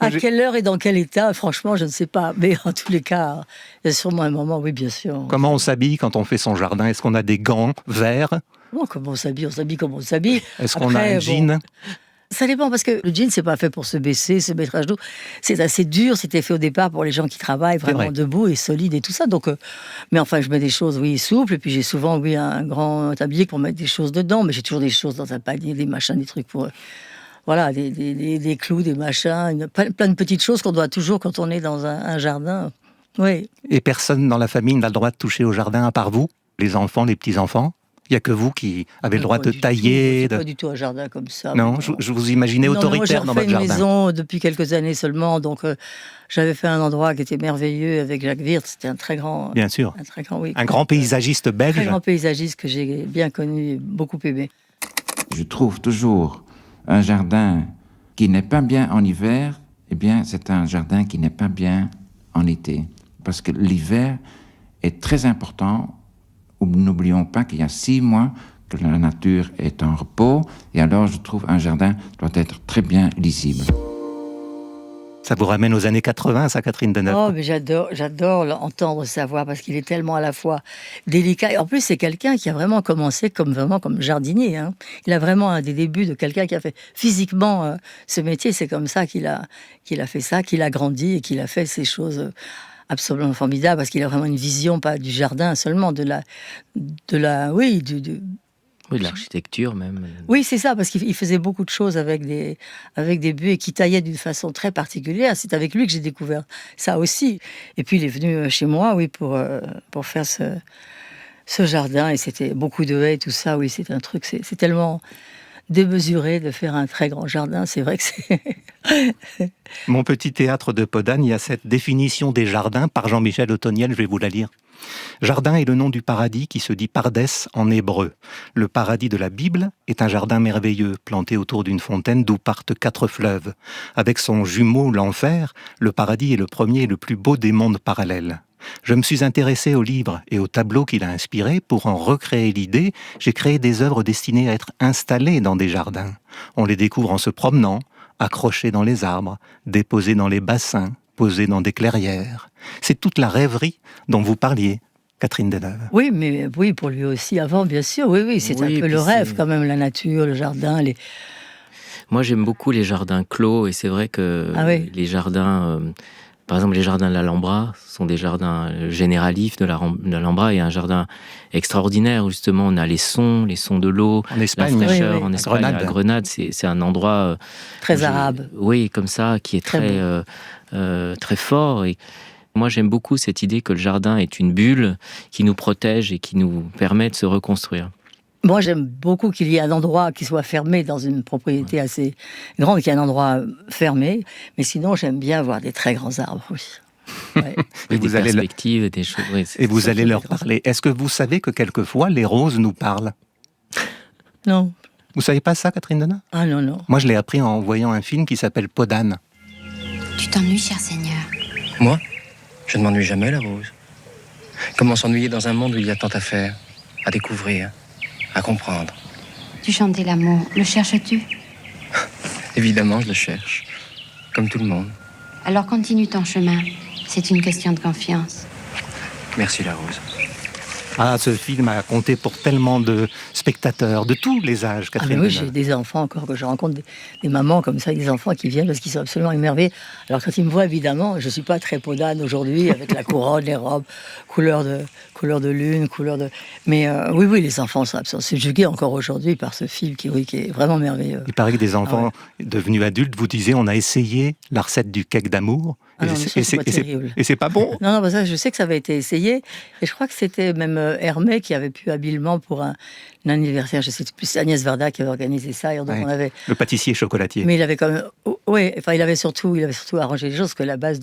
À quelle heure et dans quel état, franchement, je ne sais pas. Mais en tous les cas, il y a sûrement un moment, oui, bien sûr. Comment on s'habille quand on fait son jardin? Est-ce qu'on a des gants verts? Bon, comment on s'habille comme on s'habille. Est-ce qu'on a un jean? Ça dépend, parce que le jean, c'est pas fait pour se baisser, se mettre à genoux. C'est assez dur, c'était fait au départ pour les gens qui travaillent vraiment debout et solides et tout ça. Donc, mais enfin, je mets des choses, souples. Et puis j'ai souvent, un grand tablier pour mettre des choses dedans. Mais j'ai toujours des choses dans un panier, des machins, des trucs pour... Voilà, des clous, des machins, plein de petites choses qu'on doit toujours quand on est dans un jardin. Oui. Et personne dans la famille n'a le droit de toucher au jardin à part vous? Les enfants, les petits-enfants? Il n'y a que vous qui avez le droit de tailler. Pas du tout un jardin comme ça. Non, je vous imaginais autoritaire dans votre jardin. J'ai fait une maison depuis quelques années seulement, donc j'avais fait un endroit qui était merveilleux avec Jacques Wirth. C'était un très grand... Bien sûr. Un grand paysagiste belge. Un très grand paysagiste que j'ai bien connu, beaucoup aimé. Je trouve toujours un jardin qui n'est pas bien en hiver, eh bien, c'est un jardin qui n'est pas bien en été. Parce que l'hiver est très important. N'oublions pas qu'il y a 6 mois que la nature est en repos, et alors je trouve un jardin doit être très bien lisible. Ça vous ramène aux années 80, ça, Catherine Deneuve? Oh, mais j'adore entendre sa voix, parce qu'il est tellement à la fois délicat. Et en plus, c'est quelqu'un qui a vraiment commencé comme jardinier. Hein. Il a vraiment un des débuts de quelqu'un qui a fait physiquement ce métier. C'est comme ça qu'il a fait ça, qu'il a grandi et qu'il a fait ces choses... absolument formidable, parce qu'il a vraiment une vision, pas du jardin seulement, de l'architecture même. Oui, c'est ça, parce qu'il faisait beaucoup de choses avec des buts et qui taillaient d'une façon très particulière. C'est avec lui que j'ai découvert ça aussi. Et puis il est venu chez moi, pour faire ce jardin, et c'était beaucoup de haies, tout ça. Oui, c'est un truc, c'est tellement démesuré de faire un très grand jardin, c'est vrai que c'est... Mon petit théâtre de Podane, il y a cette définition des jardins par Jean-Michel Ottoniel, je vais vous la lire. Jardin est le nom du paradis qui se dit Pardès en hébreu. Le paradis de la Bible est un jardin merveilleux, planté autour d'une fontaine d'où partent 4 fleuves. Avec son jumeau, l'enfer, le paradis est le premier et le plus beau des mondes parallèles. Je me suis intéressé au livre et au tableau qu'il a inspiré. Pour en recréer l'idée, j'ai créé des œuvres destinées à être installées dans des jardins. On les découvre en se promenant, accrochées dans les arbres, déposées dans les bassins, posées dans des clairières. C'est toute la rêverie dont vous parliez, Catherine Deneuve. Oui, mais oui, pour lui aussi avant, bien sûr. Oui, c'est un peu le rêve quand même, la nature, le jardin, Moi, j'aime beaucoup les jardins clos, et c'est vrai que les jardins... Par exemple, les jardins de l'Alhambra sont des jardins généralistes de l'Alhambra. Il y a un jardin extraordinaire où justement on a les sons de l'eau, en Espagne, la fraîcheur, en Espagne, à Grenade. C'est un endroit très arabe. Oui, comme ça, qui est très fort. Et moi, j'aime beaucoup cette idée que le jardin est une bulle qui nous protège et qui nous permet de se reconstruire. Moi, j'aime beaucoup qu'il y ait un endroit qui soit fermé dans une propriété assez grande, qu'il y ait un endroit fermé. Mais sinon, j'aime bien voir des très grands arbres, oui. Ouais. Et des perspectives, des choses. Oui, et vous allez leur parler. Est-ce que vous savez que quelquefois, les roses nous parlent? Non. Vous savez pas ça, Catherine Deneuve? Ah non, non. Moi, je l'ai appris en voyant un film qui s'appelle Podane. Tu t'ennuies, cher Seigneur? Moi? Je ne m'ennuie jamais, la rose. Comment s'ennuyer dans un monde où il y a tant à faire, à découvrir, à comprendre? Tu chantais l'amour, le cherches-tu? Évidemment, je le cherche, comme tout le monde. Alors continue ton chemin, c'est une question de confiance. Merci, la rose. Ah, ce film a compté pour tellement de spectateurs, de tous les âges, Catherine Deneuve. Oui, j'ai des enfants encore que je rencontre, des mamans comme ça, des enfants qui viennent parce qu'ils sont absolument émerveillés. Alors quand ils me voient, évidemment, je ne suis pas très Podane aujourd'hui, avec la couronne, les robes, couleur couleur de lune, couleur de... Mais oui, les enfants sont absolument subjugués encore aujourd'hui par ce film qui est vraiment merveilleux. Il paraît que des enfants devenus adultes, vous disiez, on a essayé la recette du cake d'amour, et c'est pas bon. Non, ça, je sais que ça avait été essayé, et je crois que c'était même Hermé qui avait pu habilement pour un anniversaire, je sais plus, Agnès Varda qui avait organisé ça, et donc on avait... Le pâtissier chocolatier. Mais il avait quand même... Oui, enfin, il avait surtout arrangé les choses, que la base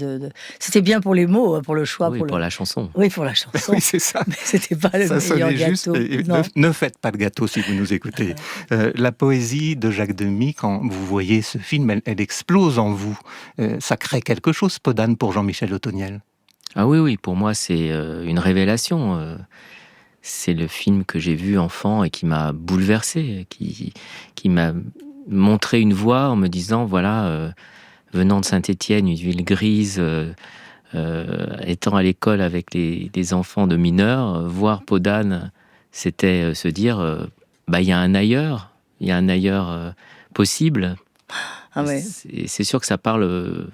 c'était bien pour les mots, pour le choix. Oui, pour la chanson. Oui, pour la chanson. Oui, c'est ça. Mais c'était pas le meilleur gâteau. Juste, ne faites pas de gâteau si vous nous écoutez. La poésie de Jacques Demy, quand vous voyez ce film, elle explose en vous. Ça crée quelque chose, Podane, pour Jean-Michel Otoniel. Ah oui, pour moi, c'est une révélation. C'est le film que j'ai vu enfant et qui m'a bouleversé, qui m'a montré une voie en me disant, voilà, venant de Saint-Étienne, une ville grise, étant à l'école avec les enfants de mineurs, voir Podane, c'était se dire, il y a un ailleurs possible. Ah ouais. C'est sûr que ça parle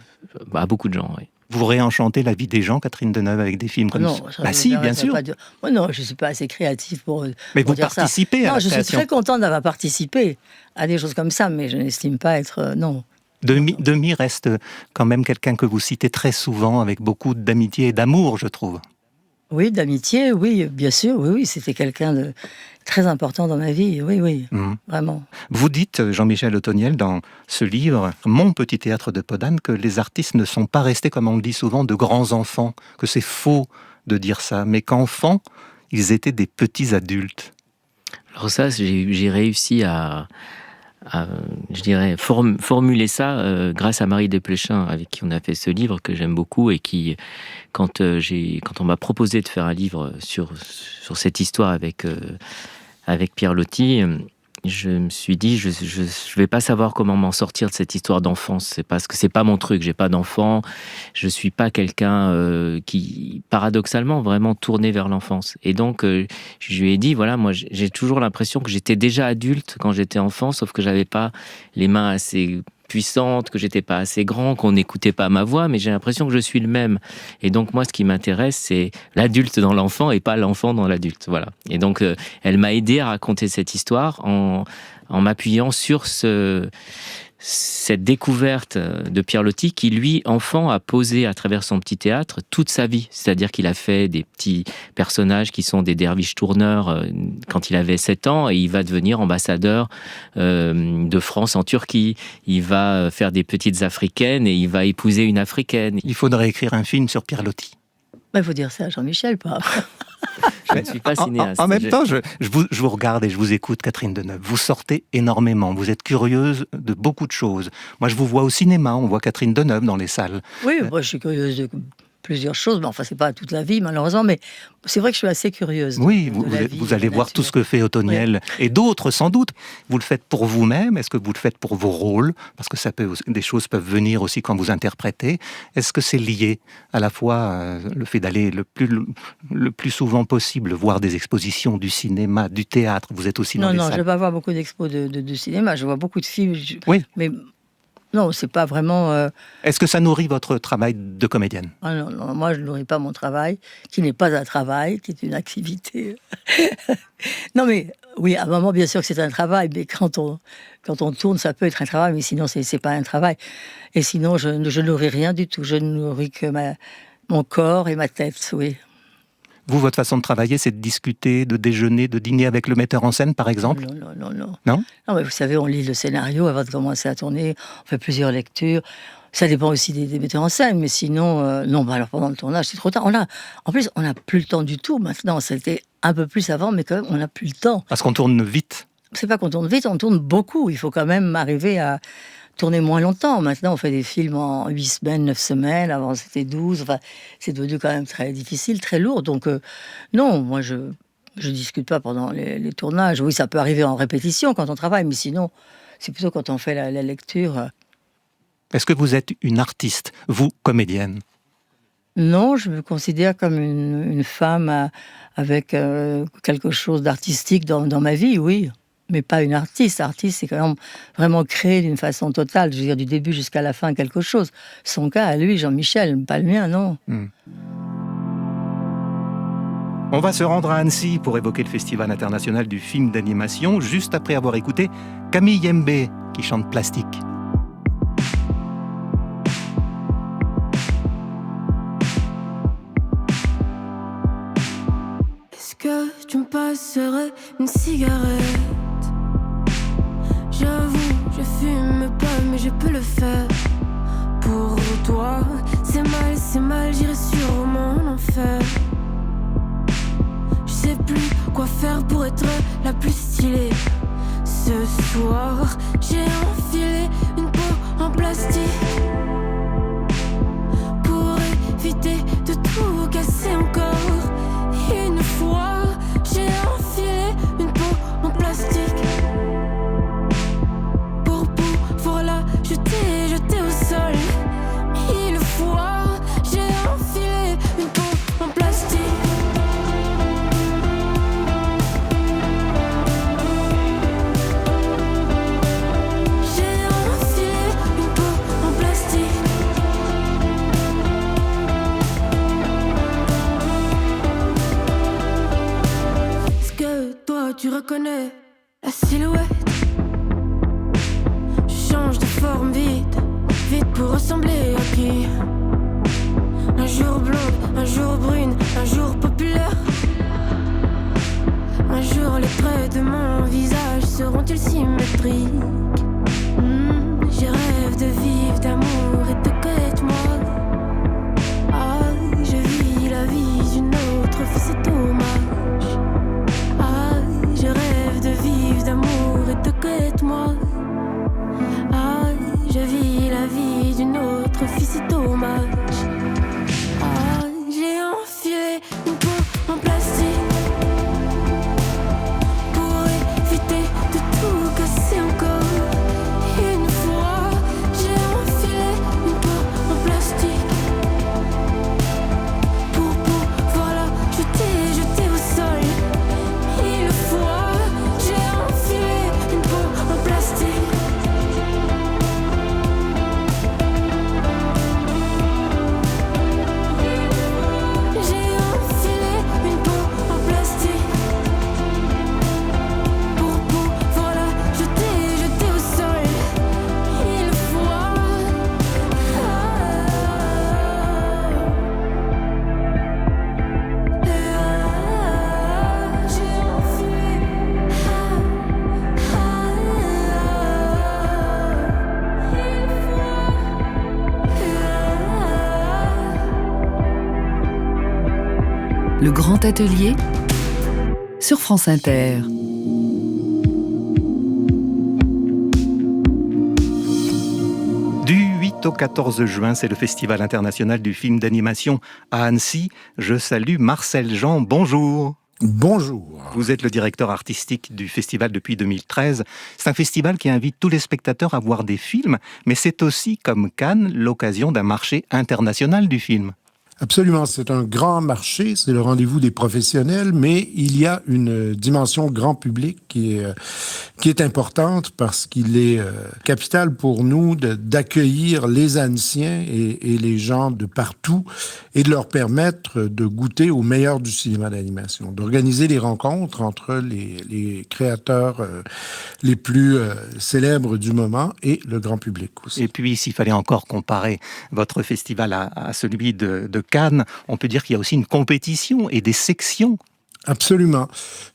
à beaucoup de gens, oui. Vous réenchantez la vie des gens, Catherine Deneuve, avec des films comme ça? Si, bien sûr. Moi, non, je ne suis pas assez créative pour Mais vous participez à la création. Non, je suis très contente d'avoir participé à des choses comme ça, mais je n'estime pas être... non. Demy reste quand même quelqu'un que vous citez très souvent, avec beaucoup d'amitié et d'amour, je trouve. Oui, d'amitié, oui, bien sûr, oui, c'était quelqu'un de très important dans ma vie, oui, vraiment. Vous dites, Jean-Michel Otoniel, dans ce livre, Mon petit théâtre de Podane, que les artistes ne sont pas restés, comme on le dit souvent, de grands enfants, que c'est faux de dire ça, mais qu'enfants, ils étaient des petits adultes. Alors ça, j'ai réussi à je dirais, formuler ça grâce à Marie Desplechin, avec qui on a fait ce livre que j'aime beaucoup, et qui, quand on m'a proposé de faire un livre sur cette histoire avec Pierre Loti, je me suis dit, je vais pas savoir comment m'en sortir de cette histoire d'enfance. C'est parce que c'est pas mon truc. J'ai pas d'enfant. Je suis pas quelqu'un qui, paradoxalement, vraiment tourné vers l'enfance. Et donc, je lui ai dit, voilà, moi, j'ai toujours l'impression que j'étais déjà adulte quand j'étais enfant, sauf que j'avais pas les mains assez puissante, que j'étais pas assez grand, qu'on n'écoutait pas ma voix, mais j'ai l'impression que je suis le même. Et donc moi, ce qui m'intéresse, c'est l'adulte dans l'enfant et pas l'enfant dans l'adulte. Voilà. Et donc, elle m'a aidé à raconter cette histoire en m'appuyant sur cette découverte de Pierre Loti qui, lui, enfant, a posé à travers son petit théâtre toute sa vie. C'est-à-dire qu'il a fait des petits personnages qui sont des derviches tourneurs quand il avait 7 ans, et il va devenir ambassadeur de France en Turquie. Il va faire des petites africaines et il va épouser une africaine. Il faudrait écrire un film sur Pierre Loti. Il faut dire ça à Jean-Michel, pas. Je ne suis pas cinéaste. En même temps, je vous regarde et je vous écoute, Catherine Deneuve. Vous sortez énormément. Vous êtes curieuse de beaucoup de choses. Moi, je vous vois au cinéma. On voit Catherine Deneuve dans les salles. Oui, moi, je suis curieuse de plusieurs choses. Mais enfin, c'est pas toute la vie, malheureusement. Mais c'est vrai que je suis assez curieuse. Oui, vous allez voir tout ce que fait Otoniel et d'autres, sans doute. Vous le faites pour vous-même. Est-ce que vous le faites pour vos rôles? Parce que des choses peuvent venir aussi quand vous interprétez. Est-ce que c'est lié à la fois le fait d'aller le plus souvent possible voir des expositions du cinéma, du théâtre? Vous êtes aussi dans les salles. Non, je ne vais pas voir beaucoup d'expos de cinéma. Je vois beaucoup de films. Oui. Mais non, c'est pas vraiment... Est-ce que ça nourrit votre travail de comédienne? Ah non, moi je ne nourris pas mon travail, qui n'est pas un travail, qui est une activité. Non mais, oui, à un moment bien sûr que c'est un travail, mais quand on tourne, ça peut être un travail, mais sinon c'est pas un travail. Et sinon, je ne nourris rien du tout, je ne nourris que mon corps et ma tête, oui. Vous, votre façon de travailler, c'est de discuter, de déjeuner, de dîner avec le metteur en scène, par exemple? Non. Non, mais vous savez, on lit le scénario avant de commencer à tourner, on fait plusieurs lectures. Ça dépend aussi des metteurs en scène, mais sinon, non. Alors pendant le tournage, c'est trop tard. En plus, on n'a plus le temps du tout maintenant. C'était un peu plus avant, mais quand même, on n'a plus le temps. Parce qu'on tourne vite. C'est pas qu'on tourne vite, on tourne beaucoup. Il faut quand même arriver à tourner moins longtemps. Maintenant, on fait des films en 8 semaines, 9 semaines. Avant, c'était 12. Enfin, c'est devenu quand même très difficile, très lourd. Donc, non, moi, je discute pas pendant les tournages. Oui, ça peut arriver en répétition quand on travaille, mais sinon, c'est plutôt quand on fait la lecture. Est-ce que vous êtes une artiste, vous, comédienne? Non, je me considère comme une femme avec quelque chose d'artistique dans ma vie, oui. Mais pas une artiste. Artiste, c'est quand même vraiment créer d'une façon totale, je veux dire du début jusqu'à la fin quelque chose. Son cas à lui, Jean-Michel, pas le mien, non. On va se rendre à Annecy pour évoquer le Festival international du film d'animation, juste après avoir écouté Camille Yembe qui chante Plastique. Est-ce que tu me passerais une cigarette? J'avoue, je fume pas, mais je peux le faire. Pour toi, c'est mal, j'irai sûrement en enfer. Je sais plus quoi faire pour être la plus stylée. Ce soir, j'ai enfilé une peau en plastique pour éviter de tout casser encore. Une fois, j'ai enfilé une peau en plastique pour pouvoir la jeter au sol. Une fois, j'ai enfilé une peau en plastique. J'ai enfilé une peau en plastique. Est-ce que toi tu reconnais la silhouette? Je change de forme vite pour ressembler à qui? Un jour blonde, un jour brune, un jour populaire. Un jour les traits de mon visage seront-ils symétriques? J'ai rêve de vivre, d'amour et de quête-moi. Ah, je vis la vie d'une autre fille, c'est dommage. Ah, je rêve de vivre, d'amour et de quête-moi. Ah, je vis la vie d'une autre fille, c'est dommage. Ah, j'ai enfilé une peau en plastique pour éviter de tout casser encore. Une fois, j'ai enfilé une peau en plastique pour pouvoir la jeter au sol. Une fois, j'ai enfilé une peau en plastique. J'ai enfilé une peau en plastique pour pouvoir la jeter au sol. Une fois, j'ai enfilé. Le Grand Atelier sur France Inter. Du 8 au 14 juin, c'est le Festival international du film d'animation à Annecy. Je salue Marcel Jean, bonjour. Bonjour. Vous êtes le directeur artistique du festival depuis 2013. C'est un festival qui invite tous les spectateurs à voir des films, mais c'est aussi, comme Cannes, l'occasion d'un marché international du film. Absolument, c'est un grand marché, c'est le rendez-vous des professionnels, mais il y a une dimension grand public qui est importante parce qu'il est capital pour nous d'accueillir les Annéciens et les gens de partout et de leur permettre de goûter au meilleur du cinéma d'animation, d'organiser des rencontres entre les créateurs les plus célèbres du moment et le grand public aussi. Et puis, s'il fallait encore comparer votre festival à celui de Cannes, on peut dire qu'il y a aussi une compétition et des sections. Absolument.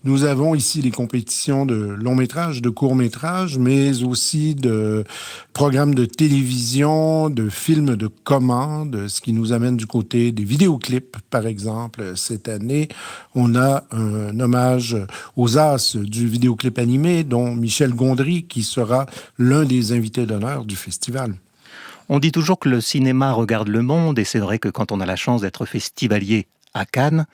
Nous avons ici les compétitions de long métrage, de court métrage, mais aussi de programmes de télévision, de films de commande, ce qui nous amène du côté des vidéoclips, par exemple. Cette année, on a un hommage aux as du vidéoclip animé, dont Michel Gondry, qui sera l'un des invités d'honneur du festival. On dit toujours que le cinéma regarde le monde, et c'est vrai que quand on a la chance d'être festivalier à Cannes,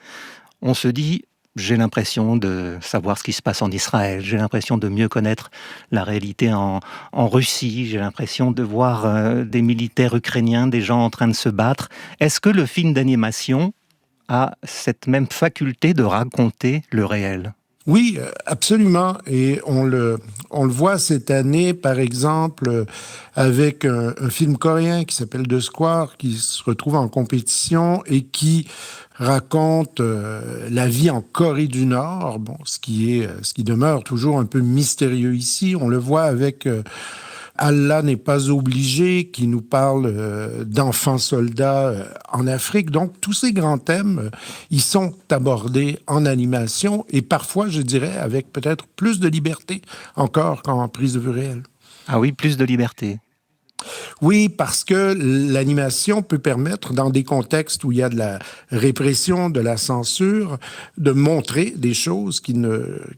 on se dit... J'ai l'impression de savoir ce qui se passe en Israël, j'ai l'impression de mieux connaître la réalité en Russie, j'ai l'impression de voir des militaires ukrainiens, des gens en train de se battre. Est-ce que le film d'animation a cette même faculté de raconter le réel ? Oui, absolument. Et on On le voit cette année, par exemple, avec un film coréen qui s'appelle The Square, qui se retrouve en compétition et qui raconte la vie en Corée du Nord, bon, ce qui demeure toujours un peu mystérieux ici. On le voit avec Allah n'est pas obligé, qui nous parle d'enfants soldats en Afrique. Donc, tous ces grands thèmes, ils sont abordés en animation et parfois, je dirais, avec peut-être plus de liberté encore qu'en prise de vue réelle. Ah oui, plus de liberté. Oui, parce que l'animation peut permettre, dans des contextes où il y a de la répression, de la censure, de montrer des choses qu'il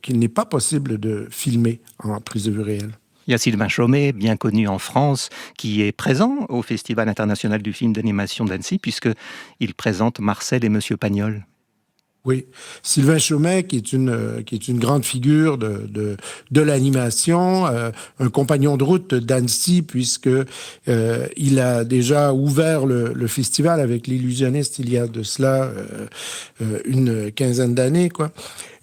n'est pas possible de filmer en prise de vue réelle. Il y a Sylvain Chomet, bien connu en France, qui est présent au Festival international du film d'animation d'Annecy, puisqu'il présente Marcel et Monsieur Pagnol. Oui, Sylvain Chomet, qui est une grande figure de l'animation, un compagnon de route d'Annecy, puisque il a déjà ouvert le festival avec l'Illusionniste il y a de cela une quinzaine d'années, quoi.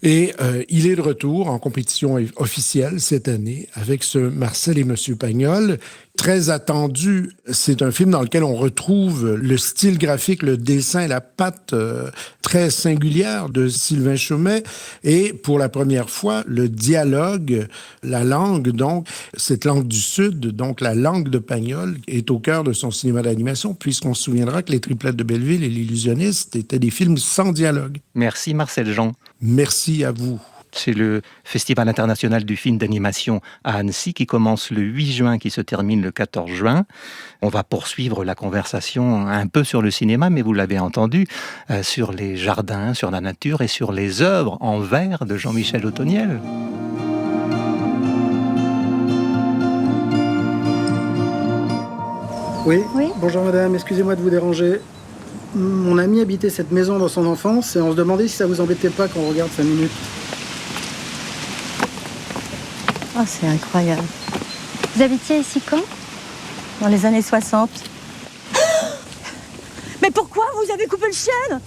Et il est de retour en compétition officielle cette année avec ce Marcel et Monsieur Pagnol. Très attendu. C'est un film dans lequel on retrouve le style graphique, le dessin, la patte très singulière de Sylvain Chomet. Et pour la première fois, le dialogue, la langue, donc, cette langue du Sud, donc la langue de Pagnol, est au cœur de son cinéma d'animation, puisqu'on se souviendra que Les Triplettes de Belleville et L'Illusionniste étaient des films sans dialogue. Merci Marcel Jean. Merci à vous. C'est le Festival international du film d'animation à Annecy qui commence le 8 juin, qui se termine le 14 juin. On va poursuivre la conversation un peu sur le cinéma, mais vous l'avez entendu, sur les jardins, sur la nature et sur les œuvres en verre de Jean-Michel Othoniel. Oui, bonjour madame, excusez-moi de vous déranger. Mon ami habitait cette maison dans son enfance et on se demandait si ça vous embêtait pas qu'on regarde 5 minutes. Oh, c'est incroyable. Vous habitiez ici quand? Dans les années 60. Mais pourquoi vous avez coupé le chêne?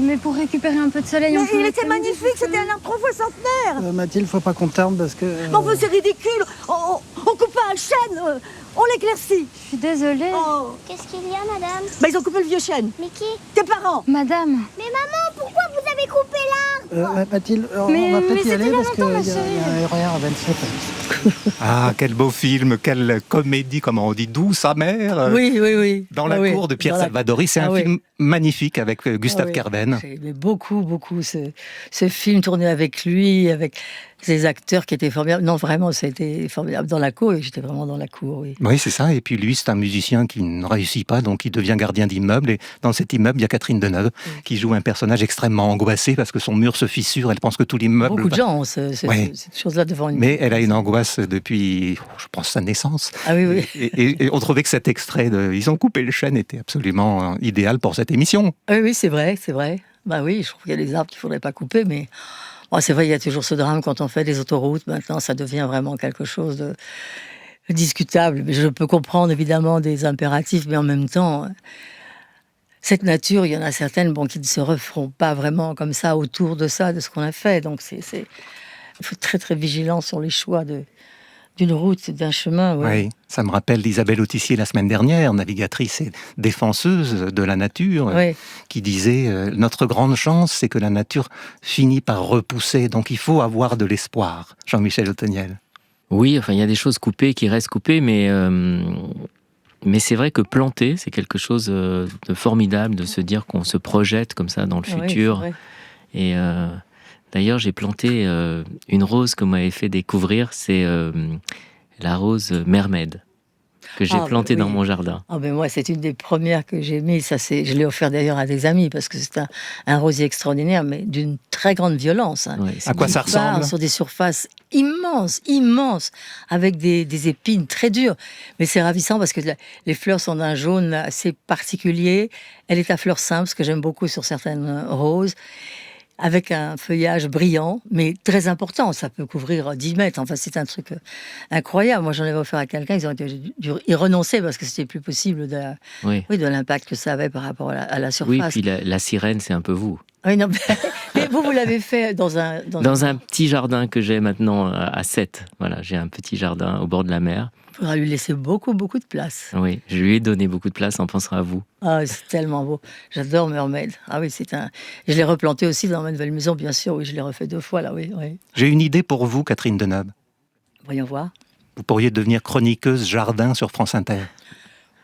Mais pour récupérer un peu de soleil. Mais il était magnifique, c'était un arbre 3 fois centenaire. Mathilde, faut pas qu'on tarde parce que... Mais enfin, c'est ridicule. On coupe pas un chêne, on l'éclaircit. Je suis désolée. Oh. Qu'est-ce qu'il y a, madame? Bah, ils ont coupé le vieux chêne. Mais qui? Tes parents. Madame. Mais maman, pourquoi vous avez coupé l'arbre? Mathilde, on va peut-être y aller parce qu'il y a un RER à 27. Ah, quel beau film, quelle comédie, comment on dit, douce, amère. Oui. Dans la cour de Pierre Salvadori, c'est un film magnifique avec Gustave Kerben. J'ai aimé beaucoup ce film tourné avec lui, avec ces acteurs qui étaient formidables. Non, vraiment, c'était formidable. Dans la cour, et j'étais vraiment dans la cour, oui. Oui, c'est ça. Et puis lui, c'est un musicien qui ne réussit pas, donc il devient gardien d'immeuble. Et dans cet immeuble, il y a Catherine Deneuve, qui joue un personnage extrêmement angoissé parce que son mur se fissure. Elle pense que tout l'immeuble... Beaucoup de gens ont cette chose-là devant une... Mais elle a une angoisse depuis, je pense, sa naissance. Ah oui. Et on trouvait que cet extrait de « Ils ont coupé le chêne » était absolument idéal pour cette émission. Oui, c'est vrai. Bah oui, je trouve qu'il y a des arbres qu'il ne faudrait pas couper, mais... Oh, c'est vrai, il y a toujours ce drame quand on fait des autoroutes. Maintenant, ça devient vraiment quelque chose de discutable. Mais je peux comprendre évidemment des impératifs, mais en même temps, cette nature, il y en a certaines qui ne se referont pas vraiment comme ça autour de ça, de ce qu'on a fait. Donc, il faut être très très vigilant sur les choix d'une route, d'un chemin. Oui, ça me rappelle Isabelle Autissier la semaine dernière, navigatrice et défenseuse de la nature, qui disait « Notre grande chance, c'est que la nature finit par repousser, donc il faut avoir de l'espoir. » Jean-Michel Othoniel. Oui, enfin, il y a des choses coupées qui restent coupées, mais c'est vrai que planter, c'est quelque chose de formidable, de se dire qu'on se projette comme ça dans le futur. Et... D'ailleurs, j'ai planté une rose que vous m'avez fait découvrir, c'est la rose Mermaid, que j'ai plantée dans mon jardin. Moi, c'est une des premières que j'ai mises. Je l'ai offert d'ailleurs à des amis, parce que c'est un rosier extraordinaire, mais d'une très grande violence. À quoi ça ressemble? Sur des surfaces immenses, avec des épines très dures. Mais c'est ravissant parce que les fleurs sont d'un jaune assez particulier. Elle est à fleurs simples, ce que j'aime beaucoup sur certaines roses, avec un feuillage brillant, mais très important. Ça peut couvrir 10 mètres. Enfin, c'est un truc incroyable. Moi, j'en avais offert à quelqu'un. Ils ont dû y renoncer parce que c'était plus possible de l'impact que ça avait par rapport à la surface. Oui, puis la sirène, c'est un peu vous. Oui, non, mais Mais vous l'avez fait dans un petit jardin que j'ai maintenant à Sète. Voilà, j'ai un petit jardin au bord de la mer. Il faudra lui laisser beaucoup de place. Oui, je lui ai donné beaucoup de place en pensant à vous. Ah, c'est tellement beau. J'adore Mermaid. Ah oui, Je l'ai replanté aussi dans ma nouvelle maison, bien sûr. Oui, je l'ai refait 2 fois, là, oui. J'ai une idée pour vous, Catherine Deneuve. Voyons voir. Vous pourriez devenir chroniqueuse jardin sur France Inter.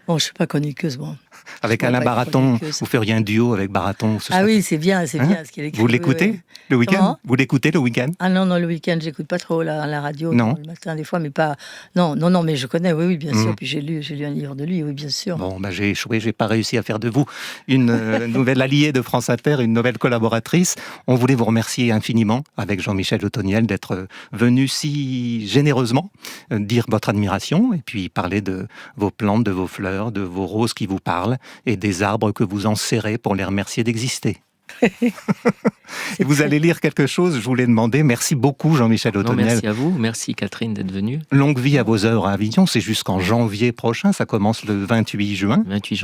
Bon, je ne suis pas chroniqueuse, moi. Avec Alain Baraton, vous feriez un duo avec Baraton. Oui, c'est bien ce qu'il écrit. Vous l'écoutez le week-end? Vous l'écoutez le week-end? Ah non, le week-end, j'écoute pas trop la radio. Non. Le matin, des fois, mais pas... Non, mais je connais, oui, bien sûr. Puis j'ai lu un livre de lui, oui, bien sûr. Bon, j'ai échoué, j'ai pas réussi à faire de vous une nouvelle alliée de France Inter, une nouvelle collaboratrice. On voulait vous remercier infiniment, avec Jean-Michel Otoniel, d'être venu si généreusement dire votre admiration et puis parler de vos plantes, de vos fleurs, de vos roses qui vous parlent et des arbres que vous enserrez pour les remercier d'exister. Et vous allez lire quelque chose, je voulais demander. Merci beaucoup Jean-Michel Otoniel. Merci à vous, merci Catherine d'être venue. Longue vie à vos œuvres à Avignon, c'est jusqu'en janvier prochain, ça commence le 28 juin. 28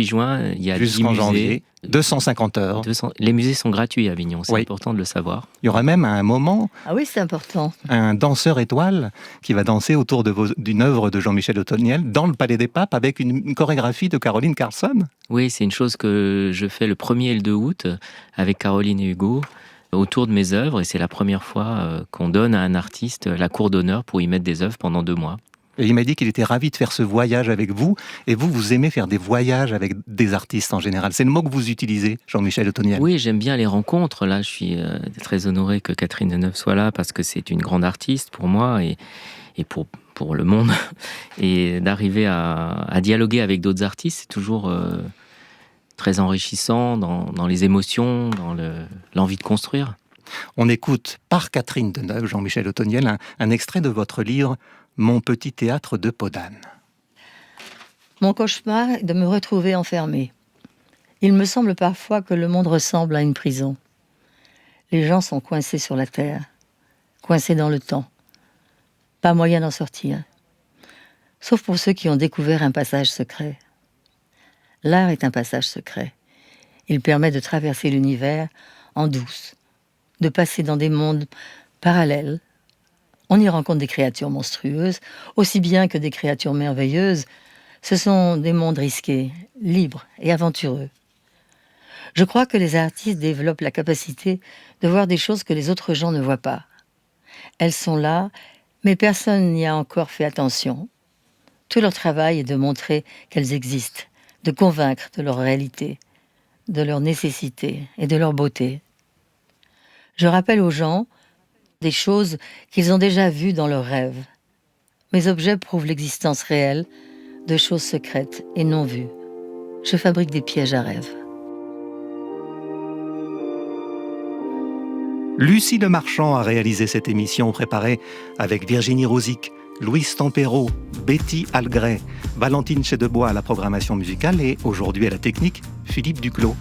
juin, il y a jusqu'en 10 musées. Janvier, 250 heures. Les musées sont gratuits à Avignon, c'est important de le savoir. Il y aura même à un moment... Ah oui, c'est important. Un danseur étoile qui va danser autour d'une œuvre de Jean-Michel Otoniel dans le Palais des Papes avec une chorégraphie de Caroline Carlson. Oui, c'est une chose que je fais le 1er et le 2 août avec Caroline et Hugo autour de mes œuvres, et c'est la première fois qu'on donne à un artiste la cour d'honneur pour y mettre des œuvres pendant 2 mois. Et il m'a dit qu'il était ravi de faire ce voyage avec vous, et vous aimez faire des voyages avec des artistes en général. C'est le mot que vous utilisez, Jean-Michel Otoniel. Oui, j'aime bien les rencontres. Là, je suis très honoré que Catherine Deneuve soit là, parce que c'est une grande artiste pour moi, et pour le monde. Et d'arriver à dialoguer avec d'autres artistes, c'est toujours... très enrichissant dans les émotions, dans l'envie de construire. On écoute par Catherine Deneuve, Jean-Michel Otoniel, un extrait de votre livre « Mon petit théâtre de Podane ». Mon cauchemar est de me retrouver enfermée. Il me semble parfois que le monde ressemble à une prison. Les gens sont coincés sur la terre, coincés dans le temps. Pas moyen d'en sortir. Sauf pour ceux qui ont découvert un passage secret. L'art est un passage secret. Il permet de traverser l'univers en douce, de passer dans des mondes parallèles. On y rencontre des créatures monstrueuses, aussi bien que des créatures merveilleuses. Ce sont des mondes risqués, libres et aventureux. Je crois que les artistes développent la capacité de voir des choses que les autres gens ne voient pas. Elles sont là, mais personne n'y a encore fait attention. Tout leur travail est de montrer qu'elles existent, de convaincre de leur réalité, de leur nécessité et de leur beauté. Je rappelle aux gens des choses qu'ils ont déjà vues dans leurs rêves. Mes objets prouvent l'existence réelle de choses secrètes et non vues. Je fabrique des pièges à rêves. Lucie Lemarchand a réalisé cette émission préparée avec Virginie Rosic, Louise Tempero, Betty Algret, Valentine Chedebois à la programmation musicale et aujourd'hui à la technique, Philippe Duclos.